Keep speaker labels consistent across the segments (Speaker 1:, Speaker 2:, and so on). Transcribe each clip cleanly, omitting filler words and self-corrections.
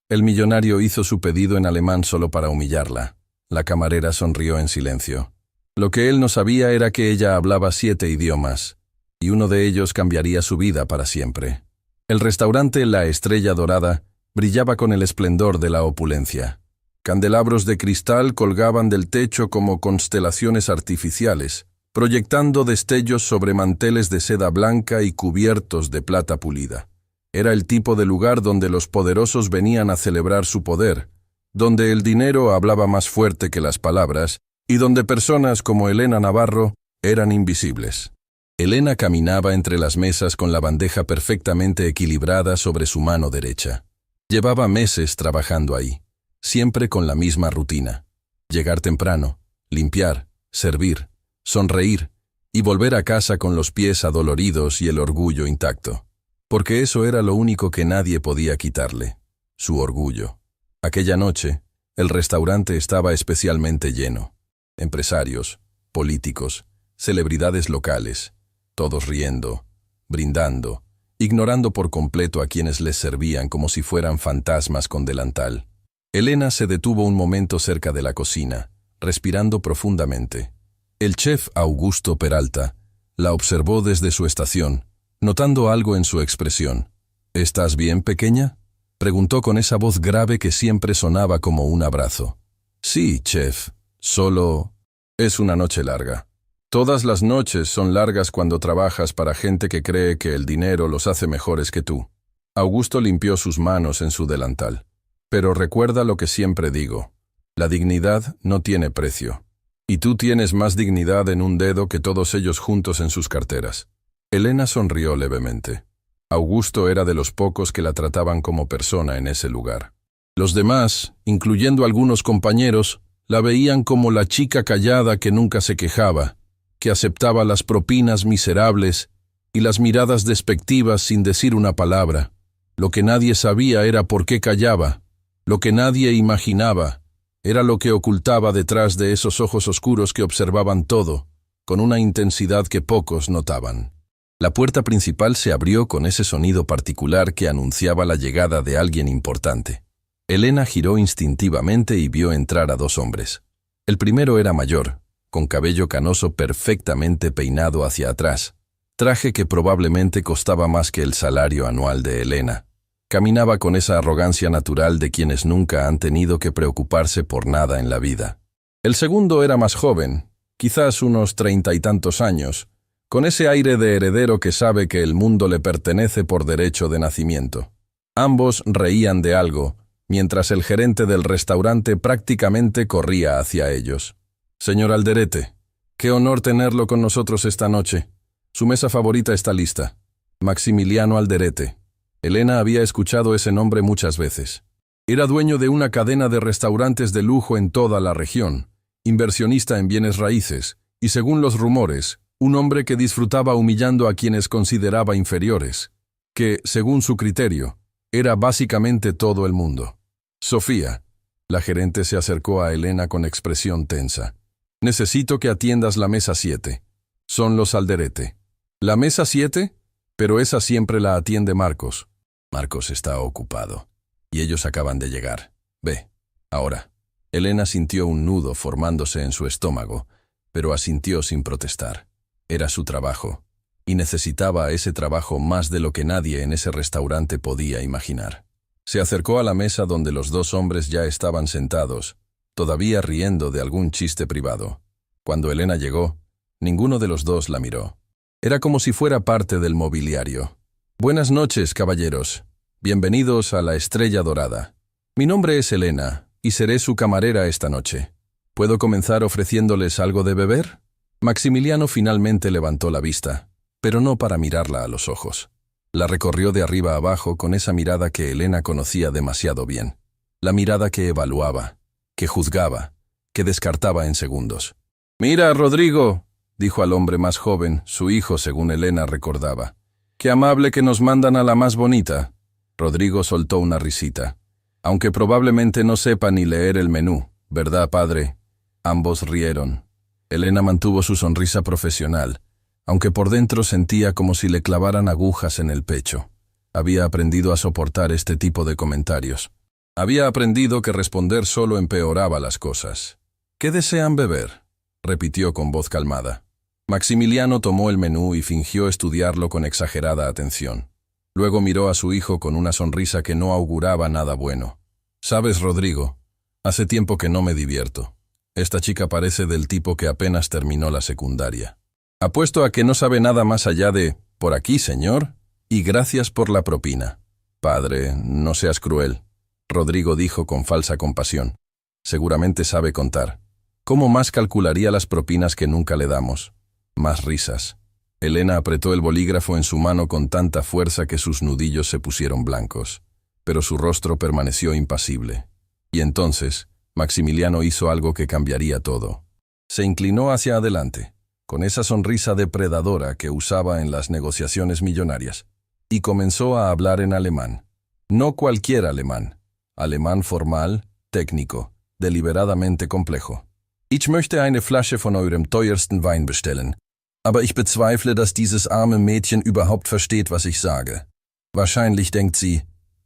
Speaker 1: El millonario hizo su pedido en alemán solo para humillarla. La camarera sonrió en silencio. Lo que él no sabía era que ella hablaba 7 idiomas, y uno de ellos cambiaría su vida para siempre. El restaurante La Estrella Dorada brillaba con el esplendor de la opulencia. Candelabros de cristal colgaban del techo como constelaciones artificiales, proyectando destellos sobre manteles de seda blanca y cubiertos de plata pulida. Era el tipo de lugar donde los poderosos venían a celebrar su poder, donde el dinero hablaba más fuerte que las palabras y donde personas como Elena Navarro eran invisibles. Elena caminaba entre las mesas con la bandeja perfectamente equilibrada sobre su mano derecha. Llevaba meses trabajando ahí, siempre con la misma rutina. Llegar temprano, limpiar, servir, sonreír y volver a casa con los pies adoloridos y el orgullo intacto. Porque eso era lo único que nadie podía quitarle, su orgullo. Aquella noche, el restaurante estaba especialmente lleno. Empresarios, políticos, celebridades locales, todos riendo, brindando, ignorando por completo a quienes les servían como si fueran fantasmas con delantal. Elena se detuvo un momento cerca de la cocina, respirando profundamente. El chef Augusto Peralta la observó desde su estación, notando algo en su expresión. «¿Estás bien, pequeña?», preguntó con esa voz grave que siempre sonaba como un abrazo. «Sí, chef, solo es una noche larga». Todas las noches son largas cuando trabajas para gente que cree que el dinero los hace mejores que tú. Augusto limpió sus manos en su delantal. Pero recuerda lo que siempre digo. La dignidad no tiene precio. Y tú tienes más dignidad en un dedo que todos ellos juntos en sus carteras. Elena sonrió levemente. Augusto era de los pocos que la trataban como persona en ese lugar. Los demás, incluyendo algunos compañeros, la veían como la chica callada que nunca se quejaba, que aceptaba las propinas miserables y las miradas despectivas sin decir una palabra. Lo que nadie sabía era por qué callaba. Lo que nadie imaginaba era lo que ocultaba detrás de esos ojos oscuros que observaban todo, con una intensidad que pocos notaban. La puerta principal se abrió con ese sonido particular que anunciaba la llegada de alguien importante. Elena giró instintivamente y vio entrar a 2 hombres. El primero era mayor, con cabello canoso perfectamente peinado hacia atrás, traje que probablemente costaba más que el salario anual de Elena. Caminaba con esa arrogancia natural de quienes nunca han tenido que preocuparse por nada en la vida. El segundo era más joven, quizás unos 30 y tantos años, con ese aire de heredero que sabe que el mundo le pertenece por derecho de nacimiento. Ambos reían de algo, mientras el gerente del restaurante prácticamente corría hacia ellos. «Señor Alderete, qué honor tenerlo con nosotros esta noche. Su mesa favorita está lista. Maximiliano Alderete». Elena había escuchado ese nombre muchas veces. Era dueño de una cadena de restaurantes de lujo en toda la región, inversionista en bienes raíces, y según los rumores, un hombre que disfrutaba humillando a quienes consideraba inferiores, que, según su criterio, era básicamente todo el mundo. «Sofía», la gerente se acercó a Elena con expresión tensa. «Necesito que atiendas la mesa 7. Son los Alderete». «¿La mesa 7? Pero esa siempre la atiende Marcos». «Marcos está ocupado. Y ellos acaban de llegar. Ve, ahora». Elena sintió un nudo formándose en su estómago, pero asintió sin protestar. Era su trabajo, y necesitaba ese trabajo más de lo que nadie en ese restaurante podía imaginar. Se acercó a la mesa donde los 2 hombres ya estaban sentados, todavía riendo de algún chiste privado. Cuando Elena llegó, ninguno de los 2 la miró. Era como si fuera parte del mobiliario. «Buenas noches, caballeros. Bienvenidos a La Estrella Dorada. Mi nombre es Elena, y seré su camarera esta noche. ¿Puedo comenzar ofreciéndoles algo de beber?» Maximiliano finalmente levantó la vista, pero no para mirarla a los ojos. La recorrió de arriba a abajo con esa mirada que Elena conocía demasiado bien. La mirada que evaluaba, que juzgaba, que descartaba en segundos. «Mira, Rodrigo», dijo al hombre más joven, su hijo según Elena recordaba. «Qué amable que nos mandan a la más bonita». Rodrigo soltó una risita. «Aunque probablemente no sepa ni leer el menú, ¿verdad, padre?» Ambos rieron. Elena mantuvo su sonrisa profesional, aunque por dentro sentía como si le clavaran agujas en el pecho. Había aprendido a soportar este tipo de comentarios. Había aprendido que responder solo empeoraba las cosas. ¿Qué desean beber?, repitió con voz calmada. Maximiliano tomó el menú y fingió estudiarlo con exagerada atención. Luego miró a su hijo con una sonrisa que no auguraba nada bueno. «Sabes, Rodrigo, hace tiempo que no me divierto. Esta chica parece del tipo que apenas terminó la secundaria. Apuesto a que no sabe nada más allá de «por aquí, señor», y «gracias por la propina». «Padre, no seas cruel», Rodrigo dijo con falsa compasión. «Seguramente sabe contar. ¿Cómo más calcularía las propinas que nunca le damos?» Más risas. Elena apretó el bolígrafo en su mano con tanta fuerza que sus nudillos se pusieron blancos, pero su rostro permaneció impasible. Y entonces, Maximiliano hizo algo que cambiaría todo. Se inclinó hacia adelante, con esa sonrisa depredadora que usaba en las negociaciones millonarias, y comenzó a hablar en alemán. No cualquier alemán. Alemán formal, técnico, deliberadamente complejo. Ich möchte eine Flasche von eurem teuersten Wein bestellen. Aber ich bezweifle, dass dieses arme Mädchen überhaupt versteht, was ich sage. Wahrscheinlich denkt sie,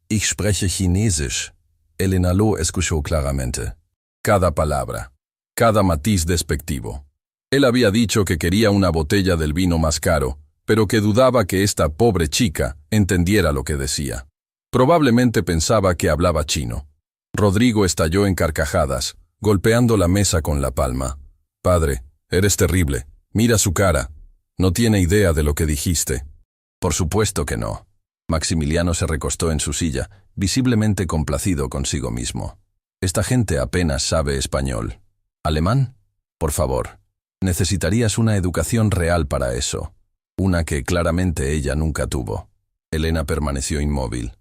Speaker 1: ich spreche Chinesisch. Elena lo escuchó claramente. Cada palabra, cada matiz despectivo. Él había dicho que quería una botella del vino más caro, pero que dudaba que esta pobre chica entendiera lo que decía. Probablemente pensaba que hablaba chino. Rodrigo estalló en carcajadas, golpeando la mesa con la palma. «Padre, eres terrible. Mira su cara. No tiene idea de lo que dijiste». «Por supuesto que no». Maximiliano se recostó en su silla, visiblemente complacido consigo mismo. «Esta gente apenas sabe español. ¿Alemán? Por favor. Necesitarías una educación real para eso. Una que claramente ella nunca tuvo». Elena permaneció inmóvil.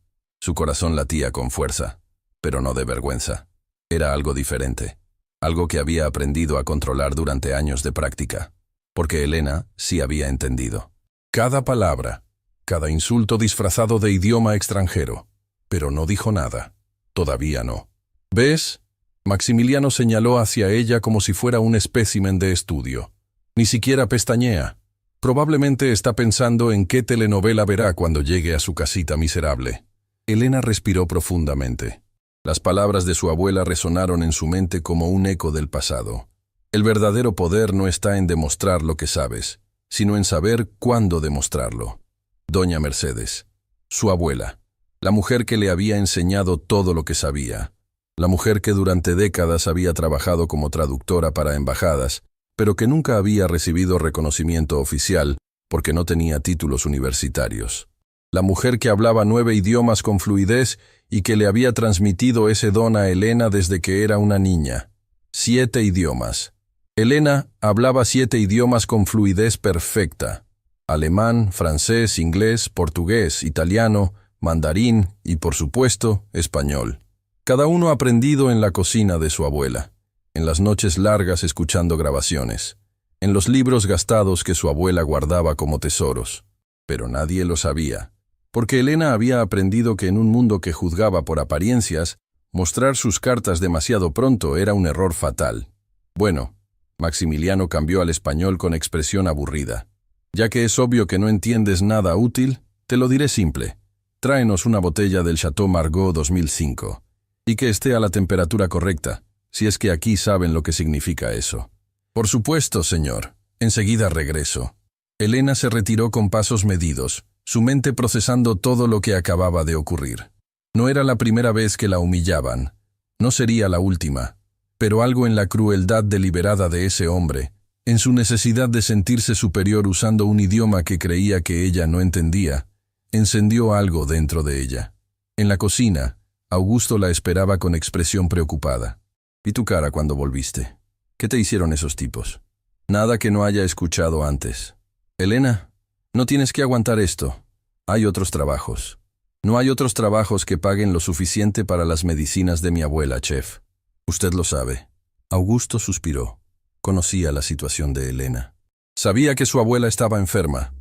Speaker 1: Su corazón latía con fuerza, pero no de vergüenza. Era algo diferente. Algo que había aprendido a controlar durante años de práctica. Porque Elena sí había entendido. Cada palabra, cada insulto disfrazado de idioma extranjero. Pero no dijo nada. Todavía no. ¿Ves? Maximiliano señaló hacia ella como si fuera un espécimen de estudio. Ni siquiera pestañea. Probablemente está pensando en qué telenovela verá cuando llegue a su casita miserable. Elena respiró profundamente. Las palabras de su abuela resonaron en su mente como un eco del pasado. El verdadero poder no está en demostrar lo que sabes, sino en saber cuándo demostrarlo. Doña Mercedes, su abuela, la mujer que le había enseñado todo lo que sabía, la mujer que durante décadas había trabajado como traductora para embajadas, pero que nunca había recibido reconocimiento oficial porque no tenía títulos universitarios. La mujer que hablaba 9 idiomas con fluidez y que le había transmitido ese don a Elena desde que era una niña. 7 idiomas. Elena hablaba 7 idiomas con fluidez perfecta. Alemán, francés, inglés, portugués, italiano, mandarín y, por supuesto, español. Cada uno aprendido en la cocina de su abuela, en las noches largas escuchando grabaciones, en los libros gastados que su abuela guardaba como tesoros. Pero nadie lo sabía. Porque Elena había aprendido que en un mundo que juzgaba por apariencias, mostrar sus cartas demasiado pronto era un error fatal. Bueno, Maximiliano cambió al español con expresión aburrida. Ya que es obvio que no entiendes nada útil, te lo diré simple. Tráenos una botella del Chateau Margaux 2005. Y que esté a la temperatura correcta, si es que aquí saben lo que significa eso. Por supuesto, señor. Enseguida regreso. Elena se retiró con pasos medidos, su mente procesando todo lo que acababa de ocurrir. No era la primera vez que la humillaban. No sería la última. Pero algo en la crueldad deliberada de ese hombre, en su necesidad de sentirse superior usando un idioma que creía que ella no entendía, encendió algo dentro de ella. En la cocina, Augusto la esperaba con expresión preocupada. «¿Y tu cara cuando volviste? ¿Qué te hicieron esos tipos?» «Nada que no haya escuchado antes». «Elena, no tienes que aguantar esto. Hay otros trabajos. No hay otros trabajos que paguen lo suficiente para las medicinas de mi abuela, chef. Usted lo sabe». Augusto suspiró. Conocía la situación de Elena. Sabía que su abuela estaba enferma,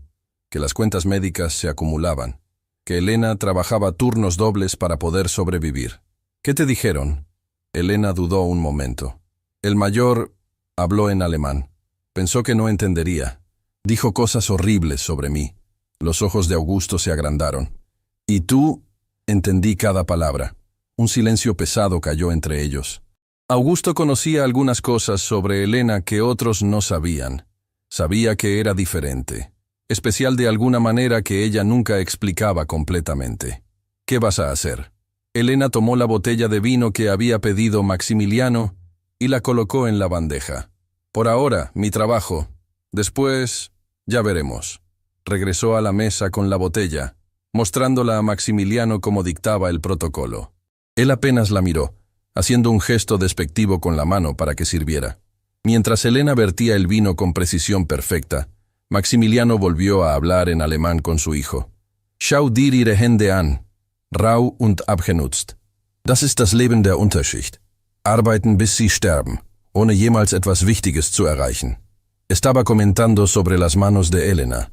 Speaker 1: que las cuentas médicas se acumulaban, que Elena trabajaba turnos dobles para poder sobrevivir. «¿Qué te dijeron?» Elena dudó un momento. El mayor habló en alemán. Pensó que no entendería. Dijo cosas horribles sobre mí. Los ojos de Augusto se agrandaron. «¿Y tú?» Entendí cada palabra. Un silencio pesado cayó entre ellos. Augusto conocía algunas cosas sobre Elena que otros no sabían. Sabía que era diferente, especial de alguna manera que ella nunca explicaba completamente. ¿Qué vas a hacer? Elena tomó la botella de vino que había pedido Maximiliano y la colocó en la bandeja. Por ahora, mi trabajo. Después, ya veremos. Regresó a la mesa con la botella, mostrándola a Maximiliano como dictaba el protocolo. Él apenas la miró, haciendo un gesto despectivo con la mano para que sirviera. Mientras Elena vertía el vino con precisión perfecta, Maximiliano volvió a hablar en alemán con su hijo. Schau dir ihre Hände an, rau und abgenutzt. Das ist das Leben der Unterschicht. Arbeiten bis sie sterben, ohne jemals etwas Wichtiges zu erreichen. Estaba comentando sobre las manos de Elena,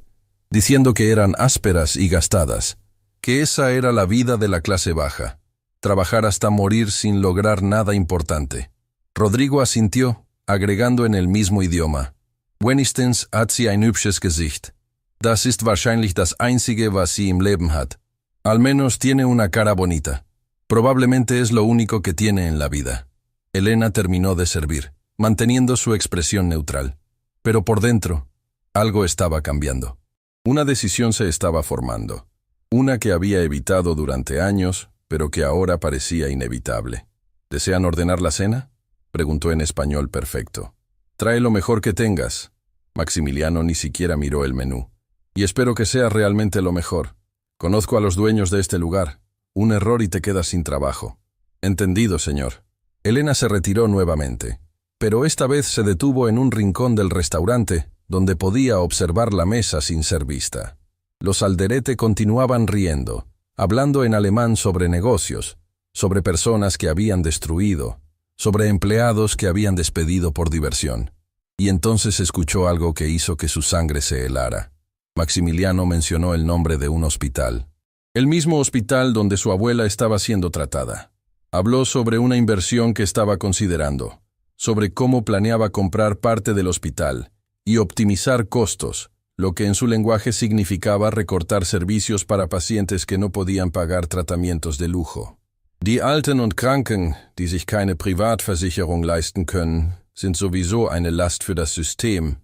Speaker 1: diciendo que eran ásperas y gastadas, que esa era la vida de la clase baja, trabajar hasta morir sin lograr nada importante. Rodrigo asintió, agregando en el mismo idioma. Wenigstens hat sie ein hübsches Gesicht. Das ist wahrscheinlich das Einzige, was sie im Leben hat. Al menos tiene una cara bonita. Probablemente es lo único que tiene en la vida. Elena terminó de servir, manteniendo su expresión neutral. Pero por dentro, algo estaba cambiando. Una decisión se estaba formando. Una que había evitado durante años, pero que ahora parecía inevitable. ¿Desean ordenar la cena?, preguntó en español perfecto. Trae lo mejor que tengas. Maximiliano ni siquiera miró el menú. Y espero que sea realmente lo mejor. Conozco a los dueños de este lugar. Un error y te quedas sin trabajo. Entendido, señor. Elena se retiró nuevamente, pero esta vez se detuvo en un rincón del restaurante, donde podía observar la mesa sin ser vista. Los Alderete continuaban riendo, hablando en alemán sobre negocios, sobre personas que habían destruido, sobre empleados que habían despedido por diversión. Y entonces escuchó algo que hizo que su sangre se helara. Maximiliano mencionó el nombre de un hospital. El mismo hospital donde su abuela estaba siendo tratada. Habló sobre una inversión que estaba considerando, sobre cómo planeaba comprar parte del hospital y optimizar costos, lo que en su lenguaje significaba recortar servicios para pacientes que no podían pagar tratamientos de lujo. Die Alten und Kranken, die sich keine Privatversicherung leisten können, sind sowieso eine Last für das System,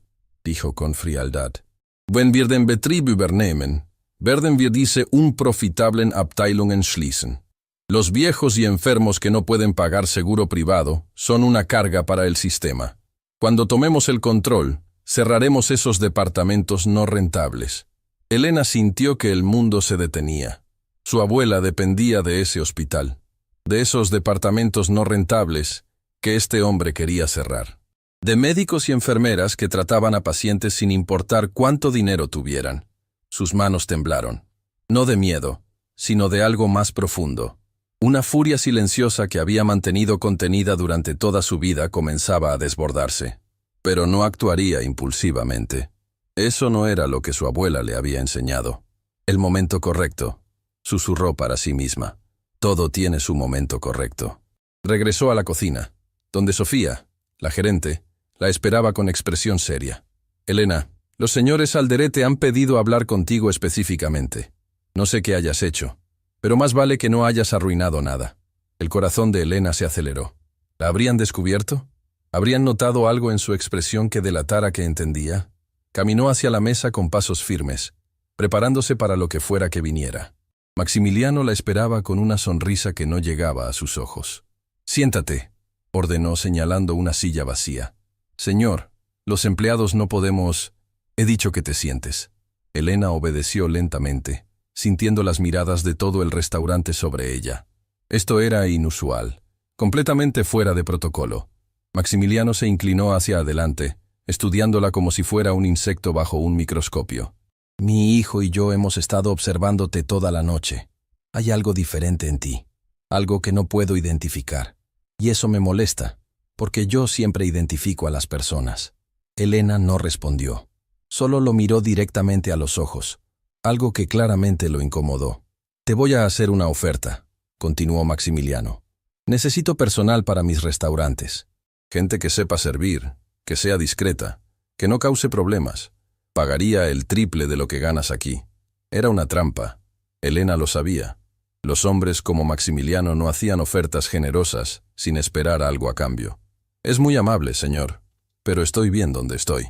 Speaker 1: dijo con frialdad. Wenn wir den Betrieb übernehmen, werden wir diese unprofitablen Abteilungen schließen. Los viejos y enfermos que no pueden pagar seguro privado son una carga para el sistema. Cuando tomemos el control, cerraremos esos departamentos no rentables. Elena sintió que el mundo se detenía. Su abuela dependía de ese hospital, de esos departamentos no rentables que este hombre quería cerrar, de médicos y enfermeras que trataban a pacientes sin importar cuánto dinero tuvieran. Sus manos temblaron, no de miedo, sino de algo más profundo. Una furia silenciosa que había mantenido contenida durante toda su vida comenzaba a desbordarse, pero no actuaría impulsivamente. Eso no era lo que su abuela le había enseñado. El momento correcto, susurró para sí misma. Todo tiene su momento correcto. Regresó a la cocina, donde Sofía, la gerente, la esperaba con expresión seria. Elena, los señores Alderete han pedido hablar contigo específicamente. No sé qué hayas hecho, pero más vale que no hayas arruinado nada. El corazón de Elena se aceleró. ¿La habrían descubierto? ¿Habrían notado algo en su expresión que delatara que entendía? Caminó hacia la mesa con pasos firmes, preparándose para lo que fuera que viniera. Maximiliano la esperaba con una sonrisa que no llegaba a sus ojos. «Siéntate», ordenó señalando una silla vacía. «Señor, los empleados no podemos...» «He dicho que te sientes». Elena obedeció lentamente, sintiendo las miradas de todo el restaurante sobre ella. Esto era inusual, completamente fuera de protocolo. Maximiliano se inclinó hacia adelante, estudiándola como si fuera un insecto bajo un microscopio. «Mi hijo y yo hemos estado observándote toda la noche. Hay algo diferente en ti, algo que no puedo identificar. Y eso me molesta, porque yo siempre identifico a las personas». Elena no respondió. Solo lo miró directamente a los ojos, algo que claramente lo incomodó. «Te voy a hacer una oferta», continuó Maximiliano. «Necesito personal para mis restaurantes. Gente que sepa servir, que sea discreta, que no cause problemas. Pagaría el triple de lo que ganas aquí». Era una trampa. Elena lo sabía. Los hombres como Maximiliano no hacían ofertas generosas sin esperar algo a cambio. Es muy amable, señor, pero estoy bien donde estoy.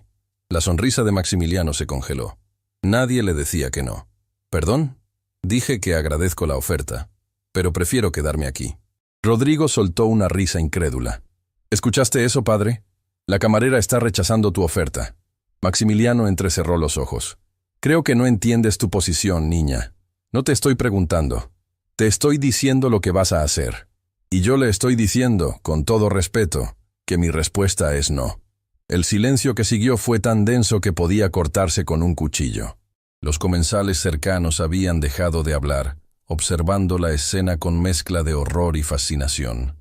Speaker 1: La sonrisa de Maximiliano se congeló. Nadie le decía que no. ¿Perdón? Dije que agradezco la oferta, pero prefiero quedarme aquí. Rodrigo soltó una risa incrédula. ¿Escuchaste eso, padre? La camarera está rechazando tu oferta. Maximiliano entrecerró los ojos. Creo que no entiendes tu posición, niña. No te estoy preguntando. Te estoy diciendo lo que vas a hacer. Y yo le estoy diciendo, con todo respeto, que mi respuesta es no. El silencio que siguió fue tan denso que podía cortarse con un cuchillo. Los comensales cercanos habían dejado de hablar, observando la escena con mezcla de horror y fascinación.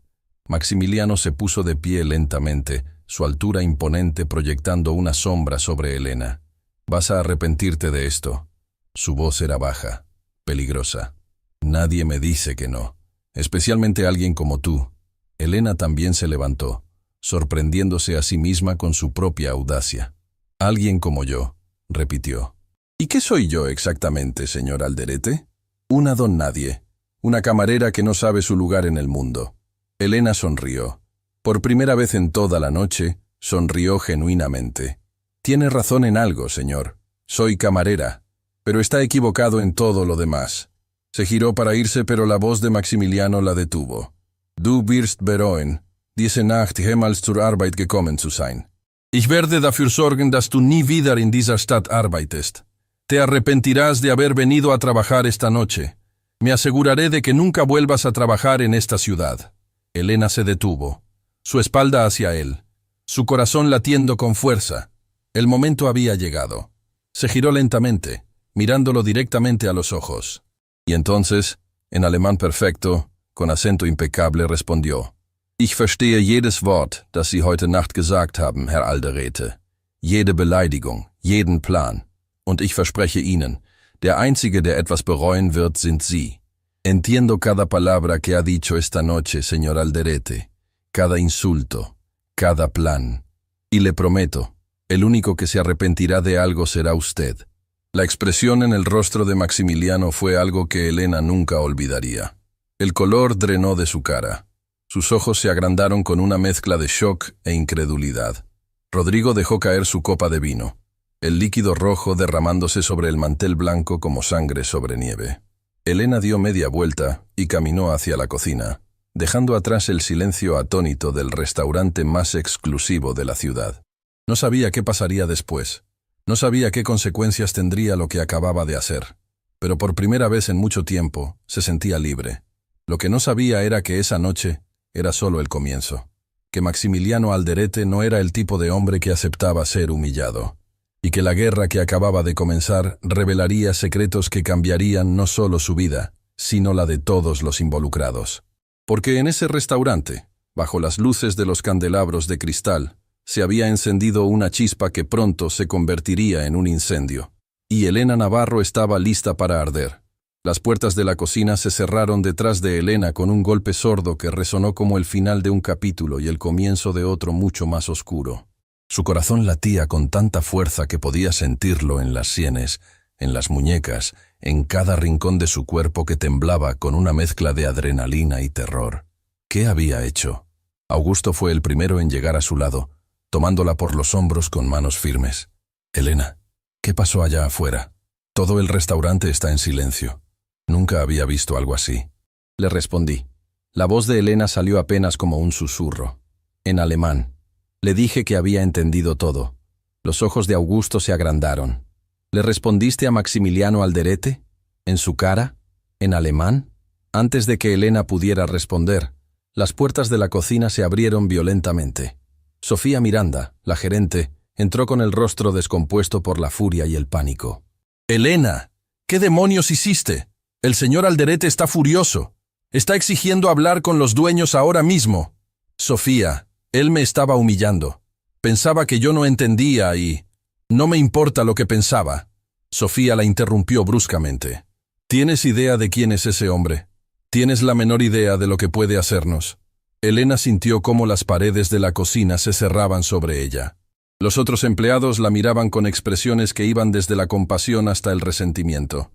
Speaker 1: Maximiliano se puso de pie lentamente, su altura imponente proyectando una sombra sobre Elena. «Vas a arrepentirte de esto». Su voz era baja, peligrosa. «Nadie me dice que no, especialmente alguien como tú». Elena también se levantó, sorprendiéndose a sí misma con su propia audacia. «Alguien como yo», repitió. «¿Y qué soy yo exactamente, señor Alderete?» «Una don nadie, una camarera que no sabe su lugar en el mundo». Elena sonrió. Por primera vez en toda la noche, sonrió genuinamente. «Tiene razón en algo, señor. Soy camarera, pero está equivocado en todo lo demás». Se giró para irse, pero la voz de Maximiliano la detuvo. «Du wirst bereuen, diese Nacht jemals zur Arbeit gekommen zu sein. Ich werde dafür sorgen, dass du nie wieder in dieser Stadt arbeitest. Te arrepentirás de haber venido a trabajar esta noche. Me aseguraré de que nunca vuelvas a trabajar en esta ciudad». Elena se detuvo, su espalda hacia él, su corazón latiendo con fuerza. El momento había llegado. Se giró lentamente, mirándolo directamente a los ojos. Y entonces, en alemán perfecto, con acento impecable, respondió: «Ich verstehe jedes Wort, das Sie heute Nacht gesagt haben, Herr Alderete. Jede Beleidigung, jeden Plan. Und ich verspreche Ihnen, der Einzige, der etwas bereuen wird, sind Sie. Entiendo cada palabra que ha dicho esta noche, señor Alderete, cada insulto, cada plan. Y le prometo, el único que se arrepentirá de algo será usted». La expresión en el rostro de Maximiliano fue algo que Elena nunca olvidaría. El color drenó de su cara. Sus ojos se agrandaron con una mezcla de shock e incredulidad. Rodrigo dejó caer su copa de vino, el líquido rojo derramándose sobre el mantel blanco como sangre sobre nieve. Elena dio media vuelta y caminó hacia la cocina, dejando atrás el silencio atónito del restaurante más exclusivo de la ciudad. No sabía qué pasaría después. No sabía qué consecuencias tendría lo que acababa de hacer. Pero por primera vez en mucho tiempo se sentía libre. Lo que no sabía era que esa noche era solo el comienzo. Que Maximiliano Alderete no era el tipo de hombre que aceptaba ser humillado. Y que la guerra que acababa de comenzar revelaría secretos que cambiarían no solo su vida, sino la de todos los involucrados. Porque en ese restaurante, bajo las luces de los candelabros de cristal, se había encendido una chispa que pronto se convertiría en un incendio. Y Elena Navarro estaba lista para arder. Las puertas de la cocina se cerraron detrás de Elena con un golpe sordo que resonó como el final de un capítulo y el comienzo de otro mucho más oscuro. Su corazón latía con tanta fuerza que podía sentirlo en las sienes, en las muñecas, en cada rincón de su cuerpo que temblaba con una mezcla de adrenalina y terror. ¿Qué había hecho? Augusto fue el primero en llegar a su lado, tomándola por los hombros con manos firmes. «Elena, ¿qué pasó allá afuera? Todo el restaurante está en silencio. Nunca había visto algo así». Le respondí. La voz de Elena salió apenas como un susurro, en alemán. Le dije que había entendido todo. Los ojos de Augusto se agrandaron. «¿Le respondiste a Maximiliano Alderete? ¿En su cara? ¿En alemán?» Antes de que Elena pudiera responder, las puertas de la cocina se abrieron violentamente. Sofía Miranda, la gerente, entró con el rostro descompuesto por la furia y el pánico. «Elena, ¿qué demonios hiciste? El señor Alderete está furioso. Está exigiendo hablar con los dueños ahora mismo». «Sofía, él me estaba humillando. Pensaba que yo no entendía y... no me importa lo que pensaba». Sofía la interrumpió bruscamente. «¿Tienes idea de quién es ese hombre? ¿Tienes la menor idea de lo que puede hacernos?» Elena sintió cómo las paredes de la cocina se cerraban sobre ella. Los otros empleados la miraban con expresiones que iban desde la compasión hasta el resentimiento.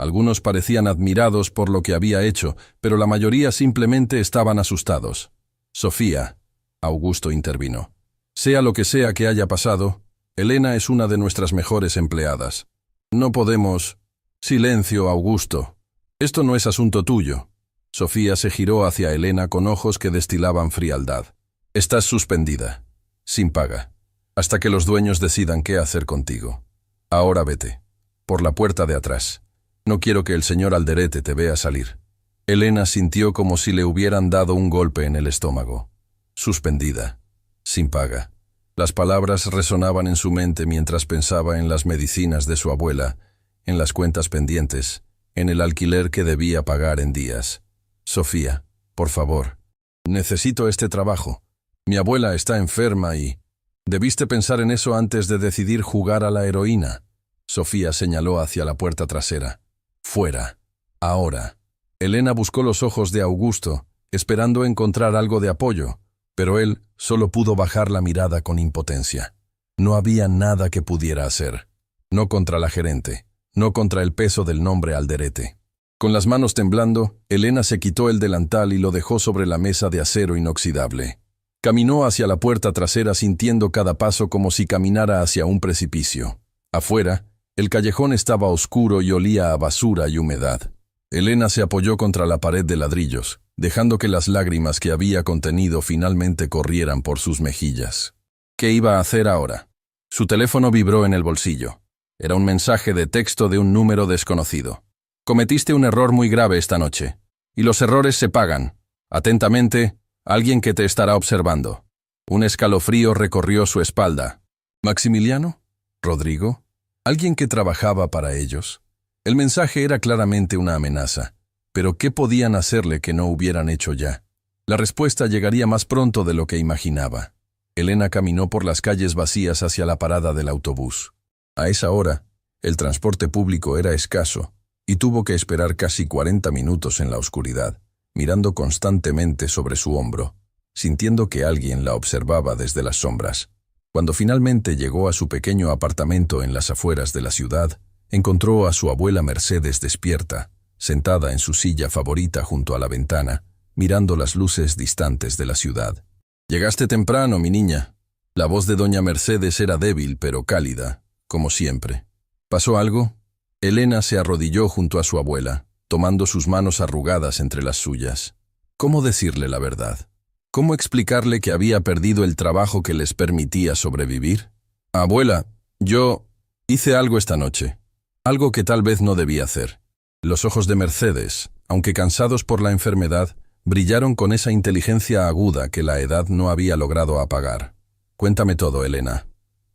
Speaker 1: Algunos parecían admirados por lo que había hecho, pero la mayoría simplemente estaban asustados. Sofía, Augusto intervino. Sea lo que sea que haya pasado, Elena es una de nuestras mejores empleadas. No podemos... Silencio, Augusto. Esto no es asunto tuyo. Sofía se giró hacia Elena con ojos que destilaban frialdad. Estás suspendida. Sin paga. Hasta que los dueños decidan qué hacer contigo. Ahora vete. Por la puerta de atrás. No quiero que el señor Alderete te vea salir. Elena sintió como si le hubieran dado un golpe en el estómago. Suspendida. Sin paga. Las palabras resonaban en su mente mientras pensaba en las medicinas de su abuela, en las cuentas pendientes, en el alquiler que debía pagar en días. Sofía, por favor. Necesito este trabajo. Mi abuela está enferma y... Debiste pensar en eso antes de decidir jugar a la heroína. Sofía señaló hacia la puerta trasera. Fuera. Ahora. Elena buscó los ojos de Augusto, esperando encontrar algo de apoyo, pero él solo pudo bajar la mirada con impotencia. No había nada que pudiera hacer. No contra la gerente, no contra el peso del nombre Alderete. Con las manos temblando, Elena se quitó el delantal y lo dejó sobre la mesa de acero inoxidable. Caminó hacia la puerta trasera sintiendo cada paso como si caminara hacia un precipicio. Afuera, el callejón estaba oscuro y olía a basura y humedad. Elena se apoyó contra la pared de ladrillos, dejando que las lágrimas que había contenido finalmente corrieran por sus mejillas. ¿Qué iba a hacer ahora? Su teléfono vibró en el bolsillo. Era un mensaje de texto de un número desconocido. Cometiste un error muy grave esta noche. Y los errores se pagan. Atentamente, alguien que te estará observando. Un escalofrío recorrió su espalda. ¿Maximiliano? ¿Rodrigo? ¿Alguien que trabajaba para ellos? El mensaje era claramente una amenaza. Pero ¿qué podían hacerle que no hubieran hecho ya? La respuesta llegaría más pronto de lo que imaginaba. Elena caminó por las calles vacías hacia la parada del autobús. A esa hora, el transporte público era escaso y tuvo que esperar casi 40 minutos en la oscuridad, mirando constantemente sobre su hombro, sintiendo que alguien la observaba desde las sombras. Cuando finalmente llegó a su pequeño apartamento en las afueras de la ciudad, encontró a su abuela Mercedes despierta, sentada en su silla favorita junto a la ventana, mirando las luces distantes de la ciudad. «Llegaste temprano, mi niña». La voz de doña Mercedes era débil pero cálida, como siempre. ¿Pasó algo? Elena se arrodilló junto a su abuela, tomando sus manos arrugadas entre las suyas. ¿Cómo decirle la verdad? ¿Cómo explicarle que había perdido el trabajo que les permitía sobrevivir? «Abuela, yo hice algo esta noche. Algo que tal vez no debía hacer». Los ojos de Mercedes, aunque cansados por la enfermedad, brillaron con esa inteligencia aguda que la edad no había logrado apagar. «Cuéntame todo, Elena».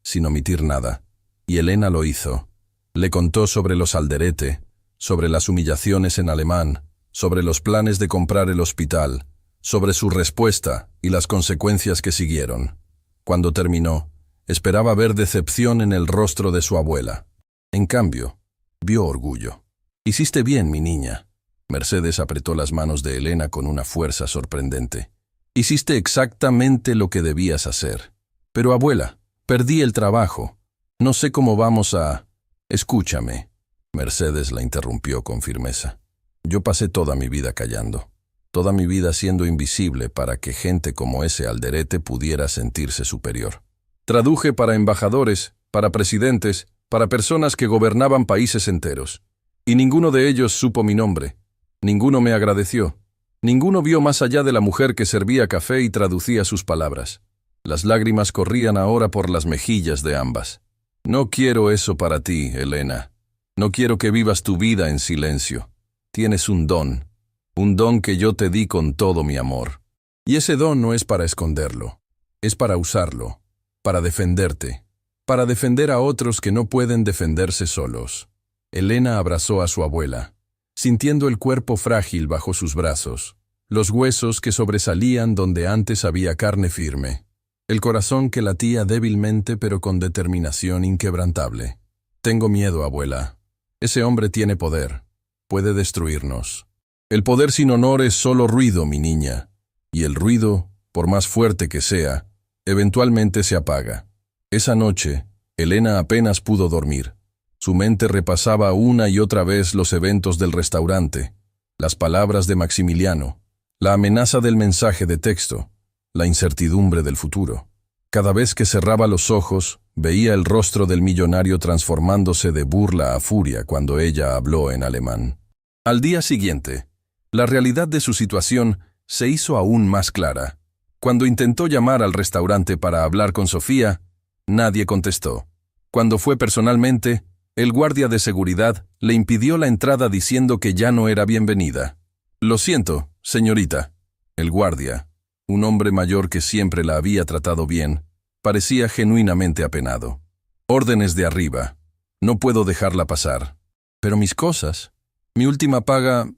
Speaker 1: Sin omitir nada. Y Elena lo hizo. Le contó sobre los Alderete, sobre las humillaciones en alemán, sobre los planes de comprar el hospital, sobre su respuesta y las consecuencias que siguieron. Cuando terminó, esperaba ver decepción en el rostro de su abuela. En cambio, vio orgullo. «Hiciste bien, mi niña». Mercedes apretó las manos de Elena con una fuerza sorprendente. «Hiciste exactamente lo que debías hacer». «Pero, abuela, perdí el trabajo. No sé cómo vamos a...» «Escúchame». Mercedes la interrumpió con firmeza. «Yo pasé toda mi vida callando. Toda mi vida siendo invisible para que gente como ese Alderete pudiera sentirse superior. Traduje para embajadores, para presidentes, para personas que gobernaban países enteros. Y ninguno de ellos supo mi nombre. Ninguno me agradeció. Ninguno vio más allá de la mujer que servía café y traducía sus palabras. Las lágrimas corrían ahora por las mejillas de ambas. No quiero eso para ti, Elena. No quiero que vivas tu vida en silencio. Tienes un don que yo te di con todo mi amor. Y ese don no es para esconderlo. Es para usarlo, para defenderte, para defender a otros que no pueden defenderse solos». Elena abrazó a su abuela, sintiendo el cuerpo frágil bajo sus brazos, los huesos que sobresalían donde antes había carne firme, el corazón que latía débilmente pero con determinación inquebrantable. «Tengo miedo, abuela. Ese hombre tiene poder. Puede destruirnos. El poder sin honor es solo ruido, mi niña. Y el ruido, por más fuerte que sea, eventualmente se apaga». Esa noche, Elena apenas pudo dormir. Su mente repasaba una y otra vez los eventos del restaurante, las palabras de Maximiliano, la amenaza del mensaje de texto, la incertidumbre del futuro. Cada vez que cerraba los ojos, veía el rostro del millonario transformándose de burla a furia cuando ella habló en alemán. Al día siguiente, la realidad de su situación se hizo aún más clara. Cuando intentó llamar al restaurante para hablar con Sofía, nadie contestó. Cuando fue personalmente, el guardia de seguridad le impidió la entrada diciendo que ya no era bienvenida. «Lo siento, señorita». El guardia, un hombre mayor que siempre la había tratado bien, parecía genuinamente apenado. «Órdenes de arriba. No puedo dejarla pasar». «Pero mis cosas. Mi última paga.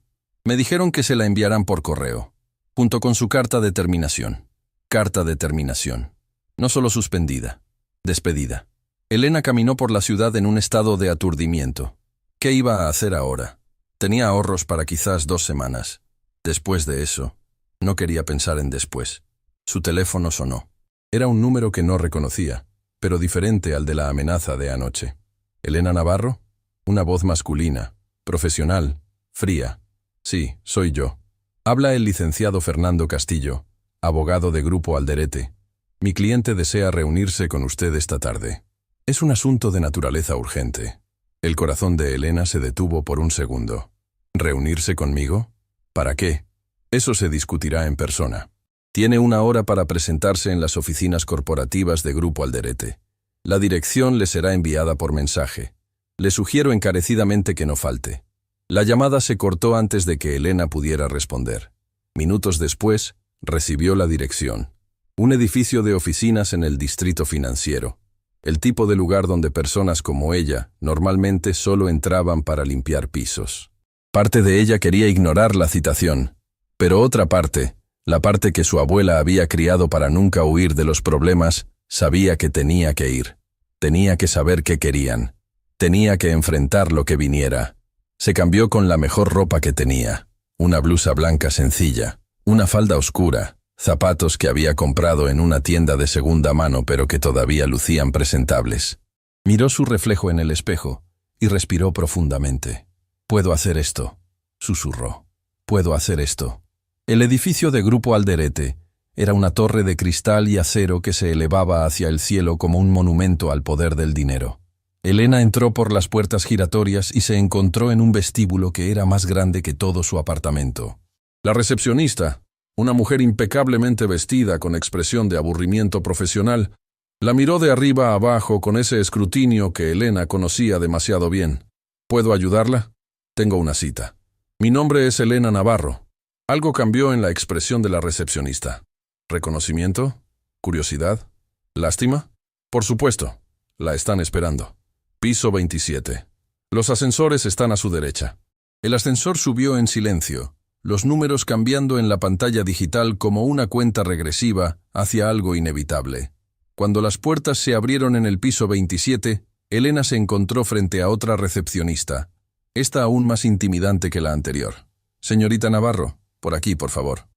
Speaker 1: Me dijeron que se la enviarán por correo, junto con su carta de terminación». Carta de terminación. No solo suspendida, despedida. Elena caminó por la ciudad en un estado de aturdimiento. ¿Qué iba a hacer ahora? Tenía ahorros para quizás 2 semanas. Después de eso, no quería pensar en después. Su teléfono sonó. Era un número que no reconocía, pero diferente al de la amenaza de anoche. ¿Elena Navarro? Una voz masculina, profesional, fría. Sí, soy yo. Habla el licenciado Fernando Castillo, abogado de Grupo Alderete. Mi cliente desea reunirse con usted esta tarde. Es un asunto de naturaleza urgente. El corazón de Elena se detuvo por un segundo. ¿Reunirse conmigo? ¿Para qué? Eso se discutirá en persona. Tiene 1 hora para presentarse en las oficinas corporativas de Grupo Alderete. La dirección le será enviada por mensaje. Le sugiero encarecidamente que no falte. La llamada se cortó antes de que Elena pudiera responder. Minutos después, recibió la dirección. Un edificio de oficinas en el distrito financiero. El tipo de lugar donde personas como ella normalmente solo entraban para limpiar pisos. Parte de ella quería ignorar la citación, pero otra parte, la parte que su abuela había criado para nunca huir de los problemas, sabía que tenía que ir. Tenía que saber qué querían. Tenía que enfrentar lo que viniera. Se cambió con la mejor ropa que tenía. Una blusa blanca sencilla, una falda oscura, zapatos que había comprado en una tienda de segunda mano pero que todavía lucían presentables. Miró su reflejo en el espejo y respiró profundamente. «Puedo hacer esto», susurró. «Puedo hacer esto». El edificio de Grupo Alderete era una torre de cristal y acero que se elevaba hacia el cielo como un monumento al poder del dinero. Elena entró por las puertas giratorias y se encontró en un vestíbulo que era más grande que todo su apartamento. La recepcionista, una mujer impecablemente vestida con expresión de aburrimiento profesional, la miró de arriba a abajo con ese escrutinio que Elena conocía demasiado bien. «¿Puedo ayudarla? Tengo una cita». «Mi nombre es Elena Navarro». Algo cambió en la expresión de la recepcionista. ¿Reconocimiento? ¿Curiosidad? ¿Lástima? Por supuesto. La están esperando. Piso 27. Los ascensores están a su derecha. El ascensor subió en silencio, los números cambiando en la pantalla digital como una cuenta regresiva hacia algo inevitable. Cuando las puertas se abrieron en el piso 27, Elena se encontró frente a otra recepcionista, esta aún más intimidante que la anterior. «Señorita Navarro, por aquí, por favor».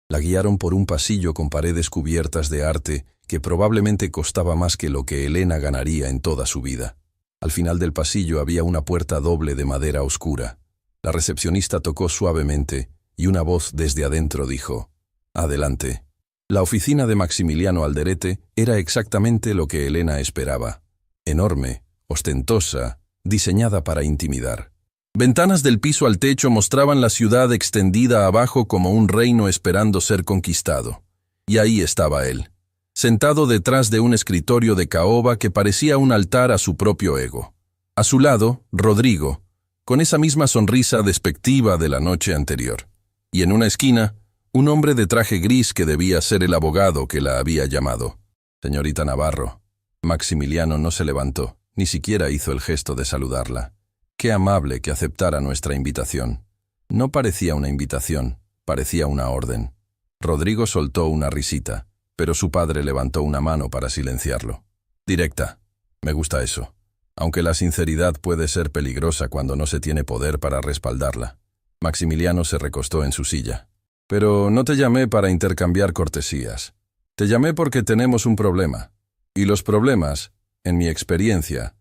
Speaker 1: La guiaron por un pasillo con paredes cubiertas de arte que probablemente costaba más que lo que Elena ganaría en toda su vida. Al final del pasillo había una puerta doble de madera oscura. La recepcionista tocó suavemente y una voz desde adentro dijo: «Adelante». La oficina de Maximiliano Alderete era exactamente lo que Elena esperaba. Enorme, ostentosa, diseñada para intimidar. Ventanas del piso al techo mostraban la ciudad extendida abajo como un reino esperando ser conquistado. Y ahí estaba él, sentado detrás de un escritorio de caoba que parecía un altar a su propio ego. A su lado, Rodrigo, con esa misma sonrisa despectiva de la noche anterior. Y en una esquina, un hombre de traje gris que debía ser el abogado que la había llamado. «Señorita Navarro». Maximiliano no se levantó, ni siquiera hizo el gesto de saludarla. Qué amable que aceptara nuestra invitación. No parecía una invitación, parecía una orden. Rodrigo soltó una risita, pero su padre levantó una mano para silenciarlo. «Directa. Me gusta eso. Aunque la sinceridad puede ser peligrosa cuando no se tiene poder para respaldarla». Maximiliano se recostó en su silla. «Pero no te llamé para intercambiar cortesías. Te llamé porque tenemos un problema. Y los problemas, en mi experiencia,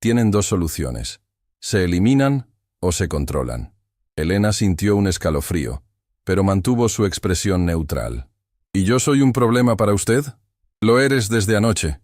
Speaker 1: Tienen dos soluciones. Se eliminan o se controlan. Elena sintió un escalofrío, pero mantuvo su expresión neutral. ¿Y yo soy un problema para usted? Lo eres desde anoche.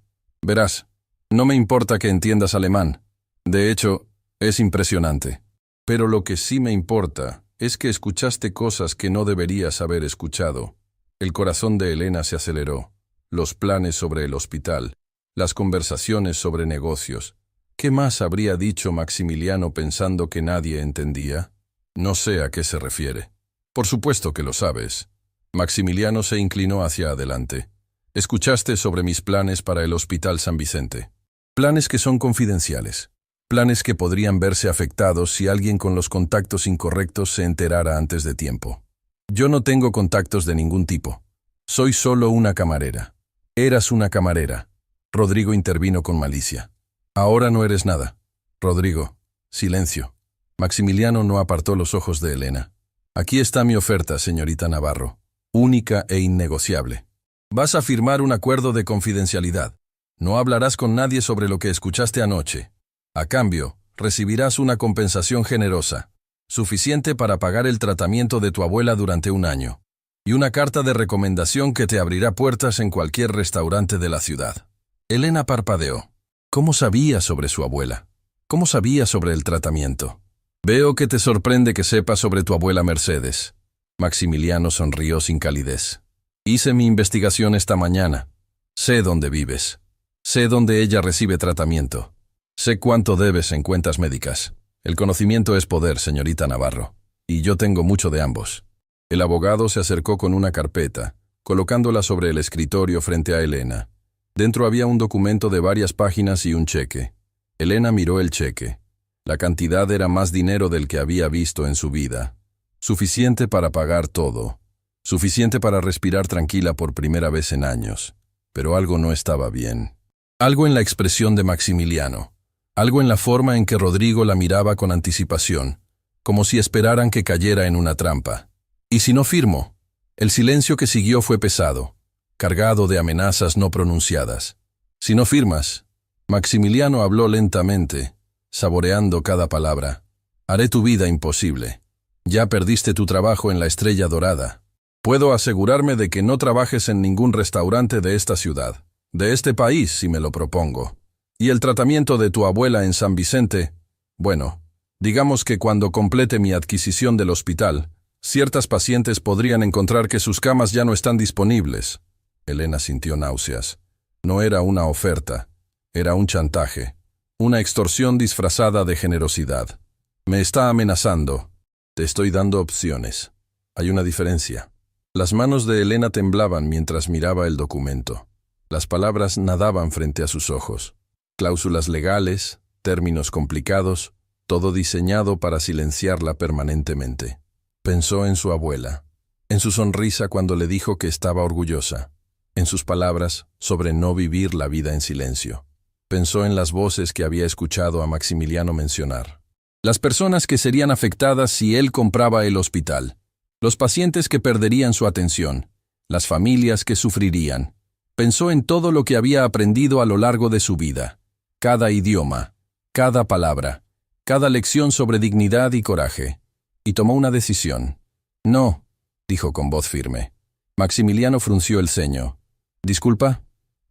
Speaker 1: Verás, no me importa que entiendas alemán. De hecho, es impresionante. Pero lo que sí me importa es que escuchaste cosas que no deberías haber escuchado. El corazón de Elena se aceleró. Los planes sobre el hospital, las conversaciones sobre negocios. ¿Qué más habría dicho Maximiliano pensando que nadie entendía? No sé a qué se refiere. Por supuesto que lo sabes. Maximiliano se inclinó hacia adelante. Escuchaste sobre mis planes para el Hospital San Vicente. Planes que son confidenciales. Planes que podrían verse afectados si alguien con los contactos incorrectos se enterara antes de tiempo. Yo no tengo contactos de ningún tipo. Soy solo una camarera. Eras una camarera. Rodrigo intervino con malicia. Ahora no eres nada. Rodrigo, silencio. Maximiliano no apartó los ojos de Elena. Aquí está mi oferta, señorita Navarro. Única e innegociable. Vas a firmar un acuerdo de confidencialidad. No hablarás con nadie sobre lo que escuchaste anoche. A cambio, recibirás una compensación generosa, suficiente para pagar el tratamiento de tu abuela durante un año, y una carta de recomendación que te abrirá puertas en cualquier restaurante de la ciudad. Elena parpadeó. ¿Cómo sabía sobre su abuela? ¿Cómo sabía sobre el tratamiento? Veo que te sorprende que sepa sobre tu abuela Mercedes. Maximiliano sonrió sin calidez. Hice mi investigación esta mañana. Sé dónde vives. Sé dónde ella recibe tratamiento. Sé cuánto debes en cuentas médicas. El conocimiento es poder, señorita Navarro. Y yo tengo mucho de ambos. El abogado se acercó con una carpeta, colocándola sobre el escritorio frente a Elena. Dentro había un documento de varias páginas y un cheque. Elena miró el cheque. La cantidad era más dinero del que había visto en su vida. Suficiente para pagar todo. Suficiente para respirar tranquila por primera vez en años. Pero algo no estaba bien. Algo en la expresión de Maximiliano. Algo en la forma en que Rodrigo la miraba con anticipación, como si esperaran que cayera en una trampa. ¿Y si no firmo? El silencio que siguió fue pesado, cargado de amenazas no pronunciadas. Si no firmas, Maximiliano habló lentamente, saboreando cada palabra. Haré tu vida imposible. Ya perdiste tu trabajo en la Estrella Dorada. Puedo asegurarme de que no trabajes en ningún restaurante de esta ciudad, de este país si me lo propongo. Y el tratamiento de tu abuela en San Vicente, bueno, digamos que cuando complete mi adquisición del hospital, ciertas pacientes podrían encontrar que sus camas ya no están disponibles. Elena sintió náuseas. No era una oferta, era un chantaje, una extorsión disfrazada de generosidad. Me está amenazando. Te estoy dando opciones. Hay una diferencia. Las manos de Elena temblaban mientras miraba el documento. Las palabras nadaban frente a sus ojos. Cláusulas legales, términos complicados, todo diseñado para silenciarla permanentemente. Pensó en su abuela, en su sonrisa cuando le dijo que estaba orgullosa, en sus palabras sobre no vivir la vida en silencio. Pensó en las voces que había escuchado a Maximiliano mencionar. Las personas que serían afectadas si él compraba el hospital, los pacientes que perderían su atención, las familias que sufrirían. Pensó en todo lo que había aprendido a lo largo de su vida. Cada idioma, cada palabra, cada lección sobre dignidad y coraje. Y tomó una decisión. No, dijo con voz firme. Maximiliano frunció el ceño. ¿Disculpa?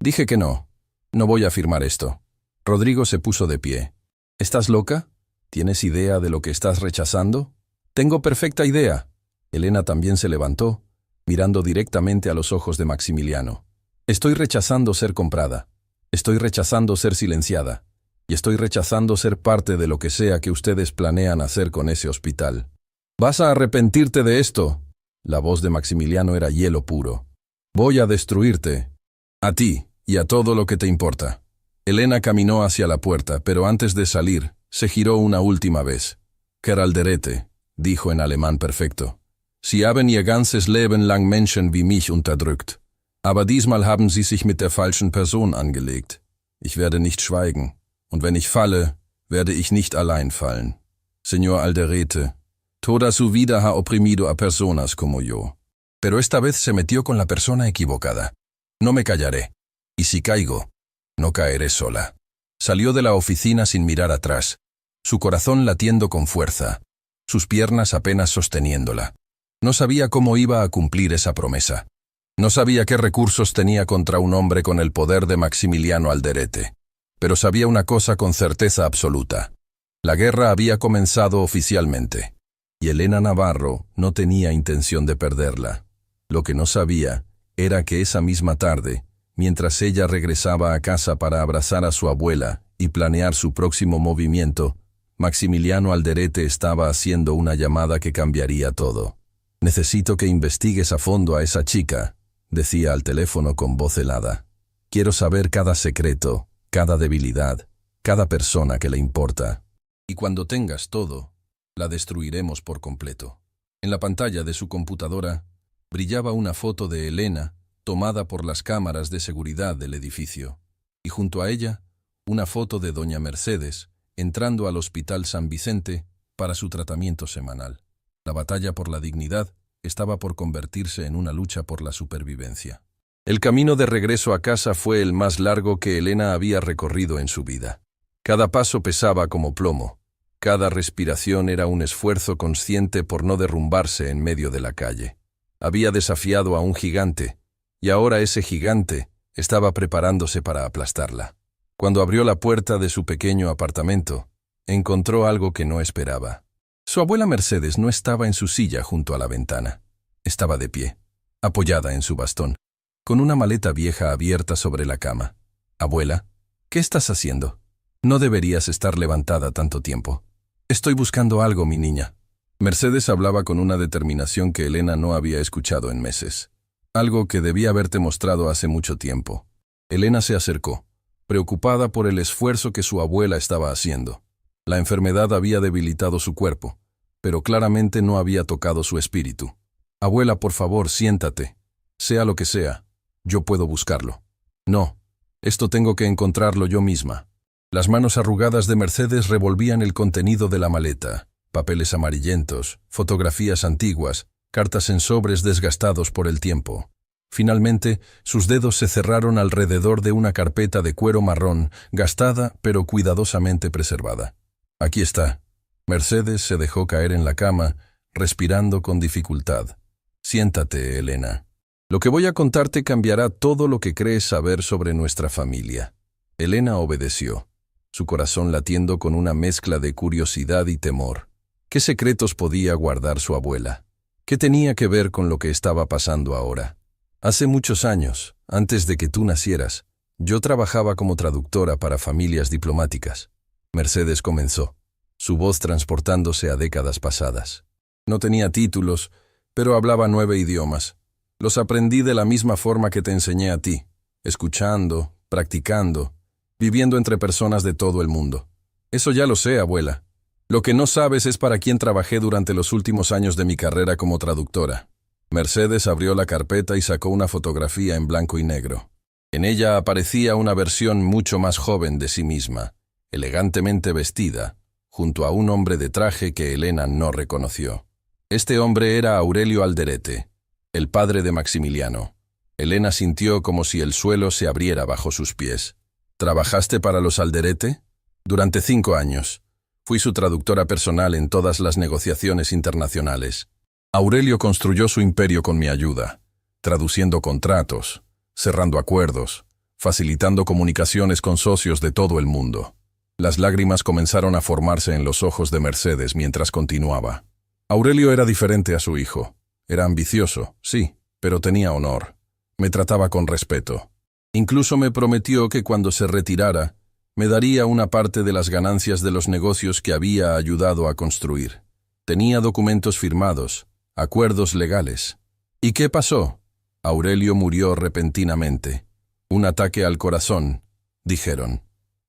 Speaker 1: Dije que no. No voy a firmar esto. Rodrigo se puso de pie. ¿Estás loca? ¿Tienes idea de lo que estás rechazando? Tengo perfecta idea. Elena también se levantó, mirando directamente a los ojos de Maximiliano. Estoy rechazando ser comprada. Estoy rechazando ser silenciada. Y estoy rechazando ser parte de lo que sea que ustedes planean hacer con ese hospital. ¿Vas a arrepentirte de esto? La voz de Maximiliano era hielo puro. Voy a destruirte. A ti y a todo lo que te importa. Elena caminó hacia la puerta, pero antes de salir, se giró una última vez. Keralderete, dijo en alemán perfecto. Sie haben ihr ganzes Leben lang Menschen wie mich unterdrückt. Aber diesmal haben sie sich mit der falschen Person angelegt. Ich werde nicht schweigen. Und wenn ich falle, werde ich nicht allein fallen. Señor Alderete, toda su vida ha oprimido a personas como yo. Pero esta vez se metió con la persona equivocada. No me callaré. Y si caigo, no caeré sola. Salió de la oficina sin mirar atrás, su corazón latiendo con fuerza, sus piernas apenas sosteniéndola. No sabía cómo iba a cumplir esa promesa. No sabía qué recursos tenía contra un hombre con el poder de Maximiliano Alderete. Pero sabía una cosa con certeza absoluta. La guerra había comenzado oficialmente, y Elena Navarro no tenía intención de perderla. Lo que no sabía era que esa misma tarde, mientras ella regresaba a casa para abrazar a su abuela y planear su próximo movimiento, Maximiliano Alderete estaba haciendo una llamada que cambiaría todo. «Necesito que investigues a fondo a esa chica», decía al teléfono con voz helada. «Quiero saber cada secreto, cada debilidad, cada persona que le importa. Y cuando tengas todo, la destruiremos por completo». En la pantalla de su computadora brillaba una foto de Elena tomada por las cámaras de seguridad del edificio, y junto a ella, una foto de doña Mercedes entrando al Hospital San Vicente para su tratamiento semanal. La batalla por la dignidad estaba por convertirse en una lucha por la supervivencia. El camino de regreso a casa fue el más largo que Elena había recorrido en su vida. Cada paso pesaba como plomo. Cada respiración era un esfuerzo consciente por no derrumbarse en medio de la calle. Había desafiado a un gigante, y ahora ese gigante estaba preparándose para aplastarla. Cuando abrió la puerta de su pequeño apartamento, encontró algo que no esperaba. Su abuela Mercedes no estaba en su silla junto a la ventana. Estaba de pie, apoyada en su bastón, con una maleta vieja abierta sobre la cama. «Abuela, ¿qué estás haciendo? No deberías estar levantada tanto tiempo». «Estoy buscando algo, mi niña». Mercedes hablaba con una determinación que Elena no había escuchado en meses. Algo que debía haberte mostrado hace mucho tiempo. Elena se acercó, preocupada por el esfuerzo que su abuela estaba haciendo. La enfermedad había debilitado su cuerpo, pero claramente no había tocado su espíritu. «Abuela, por favor, siéntate. Sea lo que sea, yo puedo buscarlo». «No, esto tengo que encontrarlo yo misma». Las manos arrugadas de Mercedes revolvían el contenido de la maleta. Papeles amarillentos, fotografías antiguas, cartas en sobres desgastados por el tiempo. Finalmente, sus dedos se cerraron alrededor de una carpeta de cuero marrón, gastada pero cuidadosamente preservada. «Aquí está». Mercedes se dejó caer en la cama, respirando con dificultad. «Siéntate, Elena. Lo que voy a contarte cambiará todo lo que crees saber sobre nuestra familia». Elena obedeció, su corazón latiendo con una mezcla de curiosidad y temor. ¿Qué secretos podía guardar su abuela? ¿Qué tenía que ver con lo que estaba pasando ahora? «Hace muchos años, antes de que tú nacieras, yo trabajaba como traductora para familias diplomáticas». Mercedes comenzó, su voz transportándose a décadas pasadas. «No tenía títulos, pero hablaba 9 idiomas. Los aprendí de la misma forma que te enseñé a ti, escuchando, practicando, viviendo entre personas de todo el mundo». «Eso ya lo sé, abuela. Lo que no sabes es para quién trabajé durante los últimos años de mi carrera como traductora». Mercedes abrió la carpeta y sacó una fotografía en blanco y negro. En ella aparecía una versión mucho más joven de sí misma, elegantemente vestida, junto a un hombre de traje que Elena no reconoció. Este hombre era Aurelio Alderete, el padre de Maximiliano. Elena sintió como si el suelo se abriera bajo sus pies. «¿Trabajaste para los Alderete?» «Durante 5 años. Fui su traductora personal en todas las negociaciones internacionales. Aurelio construyó su imperio con mi ayuda, traduciendo contratos, cerrando acuerdos, facilitando comunicaciones con socios de todo el mundo». Las lágrimas comenzaron a formarse en los ojos de Mercedes mientras continuaba. Aurelio era diferente a su hijo. Era ambicioso, sí, pero tenía honor. Me trataba con respeto. Incluso me prometió que cuando se retirara, me daría una parte de las ganancias de los negocios que había ayudado a construir. Tenía documentos firmados, acuerdos legales. ¿Y qué pasó? Aurelio murió repentinamente. Un ataque al corazón, dijeron.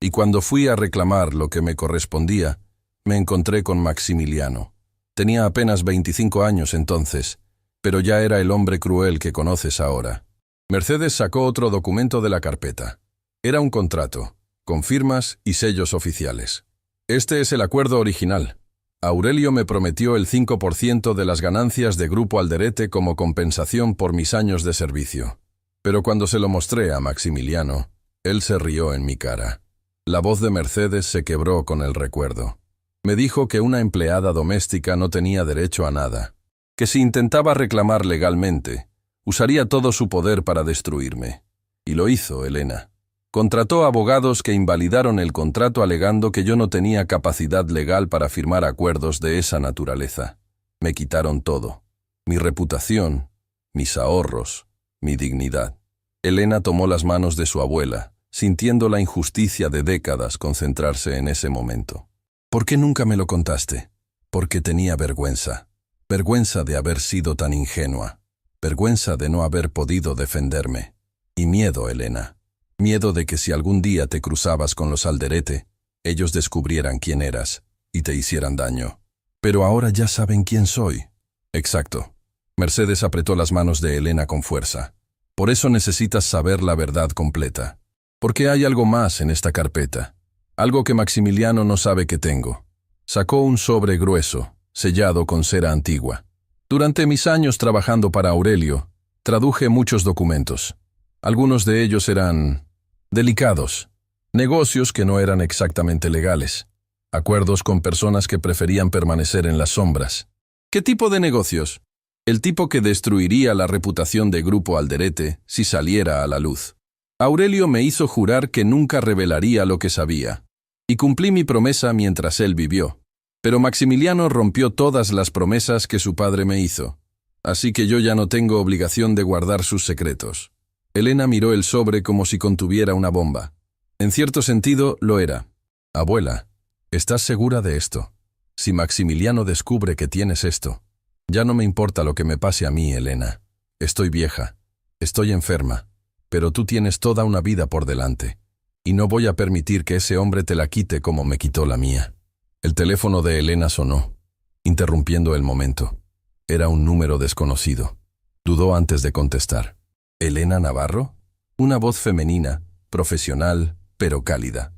Speaker 1: Y cuando fui a reclamar lo que me correspondía, me encontré con Maximiliano. Tenía apenas 25 años entonces, pero ya era el hombre cruel que conoces ahora. Mercedes sacó otro documento de la carpeta. Era un contrato, con firmas y sellos oficiales. Este es el acuerdo original. Aurelio me prometió el 5% de las ganancias de Grupo Alderete como compensación por mis años de servicio. Pero cuando se lo mostré a Maximiliano, él se rió en mi cara. La voz de Mercedes se quebró con el recuerdo. Me dijo que una empleada doméstica no tenía derecho a nada, que si intentaba reclamar legalmente, usaría todo su poder para destruirme. Y lo hizo, Elena. Contrató abogados que invalidaron el contrato alegando que yo no tenía capacidad legal para firmar acuerdos de esa naturaleza. Me quitaron todo. Mi reputación, mis ahorros, mi dignidad. Elena tomó las manos de su abuela, sintiendo la injusticia de décadas concentrarse en ese momento. ¿Por qué nunca me lo contaste? Porque tenía vergüenza. Vergüenza de haber sido tan ingenua. Vergüenza de no haber podido defenderme. Y miedo, Elena. Miedo de que si algún día te cruzabas con los Alderete, ellos descubrieran quién eras y te hicieran daño. Pero ahora ya saben quién soy. Exacto. Mercedes apretó las manos de Elena con fuerza. Por eso necesitas saber la verdad completa. Porque hay algo más en esta carpeta. Algo que Maximiliano no sabe que tengo. Sacó un sobre grueso, sellado con cera antigua. Durante mis años trabajando para Aurelio, traduje muchos documentos. Algunos de ellos eran delicados, negocios que no eran exactamente legales, acuerdos con personas que preferían permanecer en las sombras. ¿Qué tipo de negocios? El tipo que destruiría la reputación de Grupo Alderete si saliera a la luz. Aurelio me hizo jurar que nunca revelaría lo que sabía, y cumplí mi promesa mientras él vivió. Pero Maximiliano rompió todas las promesas que su padre me hizo, así que yo ya no tengo obligación de guardar sus secretos. Elena miró el sobre como si contuviera una bomba. En cierto sentido, lo era. Abuela, ¿estás segura de esto? Si Maximiliano descubre que tienes esto, ya no me importa lo que me pase a mí, Elena. Estoy vieja, estoy enferma, pero tú tienes toda una vida por delante, y no voy a permitir que ese hombre te la quite como me quitó la mía. El teléfono de Elena sonó, interrumpiendo el momento. Era un número desconocido. Dudó antes de contestar. ¿Elena Navarro? Una voz femenina, profesional, pero cálida.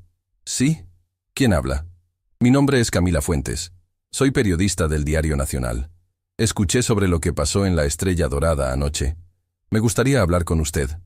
Speaker 1: ¿Sí? ¿Quién habla? Mi nombre es Camila Fuentes. Soy periodista del Diario Nacional. Escuché sobre lo que pasó en la Estrella Dorada anoche. Me gustaría hablar con usted.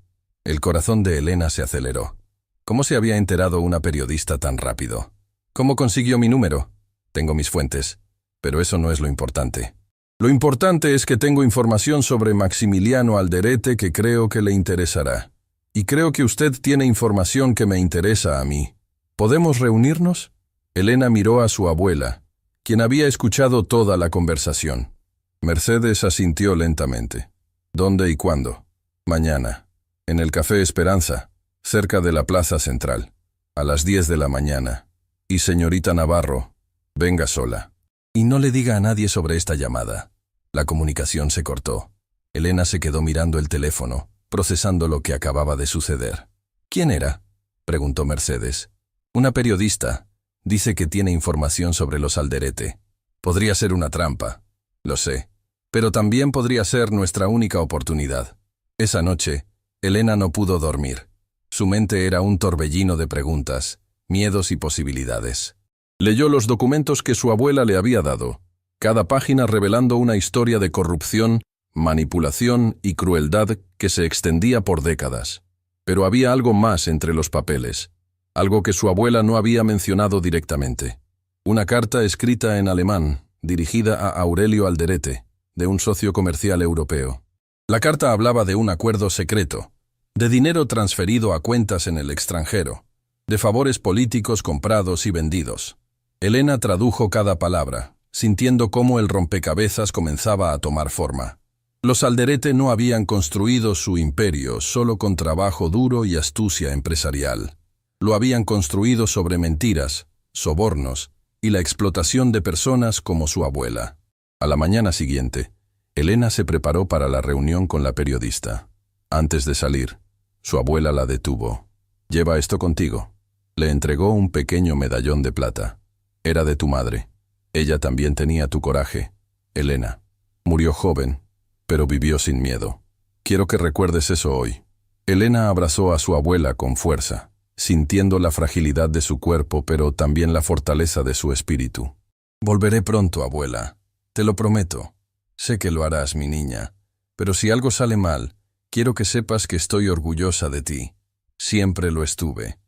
Speaker 1: El corazón de Elena se aceleró. ¿Cómo se había enterado una periodista tan rápido? ¿Cómo consiguió mi número? Tengo mis fuentes, pero eso no es lo importante. Lo importante es que tengo información sobre Maximiliano Alderete que creo que le interesará. Y creo que usted tiene información que me interesa a mí. ¿Podemos reunirnos? Elena miró a su abuela, quien había escuchado toda la conversación. Mercedes asintió lentamente. ¿Dónde y cuándo? Mañana. En el Café Esperanza, cerca de la Plaza Central. A las 10 de la mañana. Y señorita Navarro, venga sola. Y no le diga a nadie sobre esta llamada. La comunicación se cortó. Elena se quedó mirando el teléfono, procesando lo que acababa de suceder. ¿Quién era?, preguntó Mercedes. Una periodista. Dice que tiene información sobre los Alderete. Podría ser una trampa. Lo sé. Pero también podría ser nuestra única oportunidad. Esa noche, Elena no pudo dormir. Su mente era un torbellino de preguntas, miedos y posibilidades. Leyó los documentos que su abuela le había dado, cada página revelando una historia de corrupción, manipulación y crueldad que se extendía por décadas. Pero había algo más entre los papeles, algo que su abuela no había mencionado directamente. Una carta escrita en alemán, dirigida a Aurelio Alderete, de un socio comercial europeo. La carta hablaba de un acuerdo secreto, de dinero transferido a cuentas en el extranjero, de favores políticos comprados y vendidos. Elena tradujo cada palabra, sintiendo cómo el rompecabezas comenzaba a tomar forma. Los Alderete no habían construido su imperio solo con trabajo duro y astucia empresarial. Lo habían construido sobre mentiras, sobornos y la explotación de personas como su abuela. A la mañana siguiente, Elena se preparó para la reunión con la periodista. Antes de salir, su abuela la detuvo. «Lleva esto contigo». Le entregó un pequeño medallón de plata. Era de tu madre. Ella también tenía tu coraje, Elena. Murió joven, pero vivió sin miedo. Quiero que recuerdes eso hoy. Elena abrazó a su abuela con fuerza, sintiendo la fragilidad de su cuerpo, pero también la fortaleza de su espíritu. Volveré pronto, abuela. Te lo prometo. Sé que lo harás, mi niña. Pero si algo sale mal, quiero que sepas que estoy orgullosa de ti. Siempre lo estuve.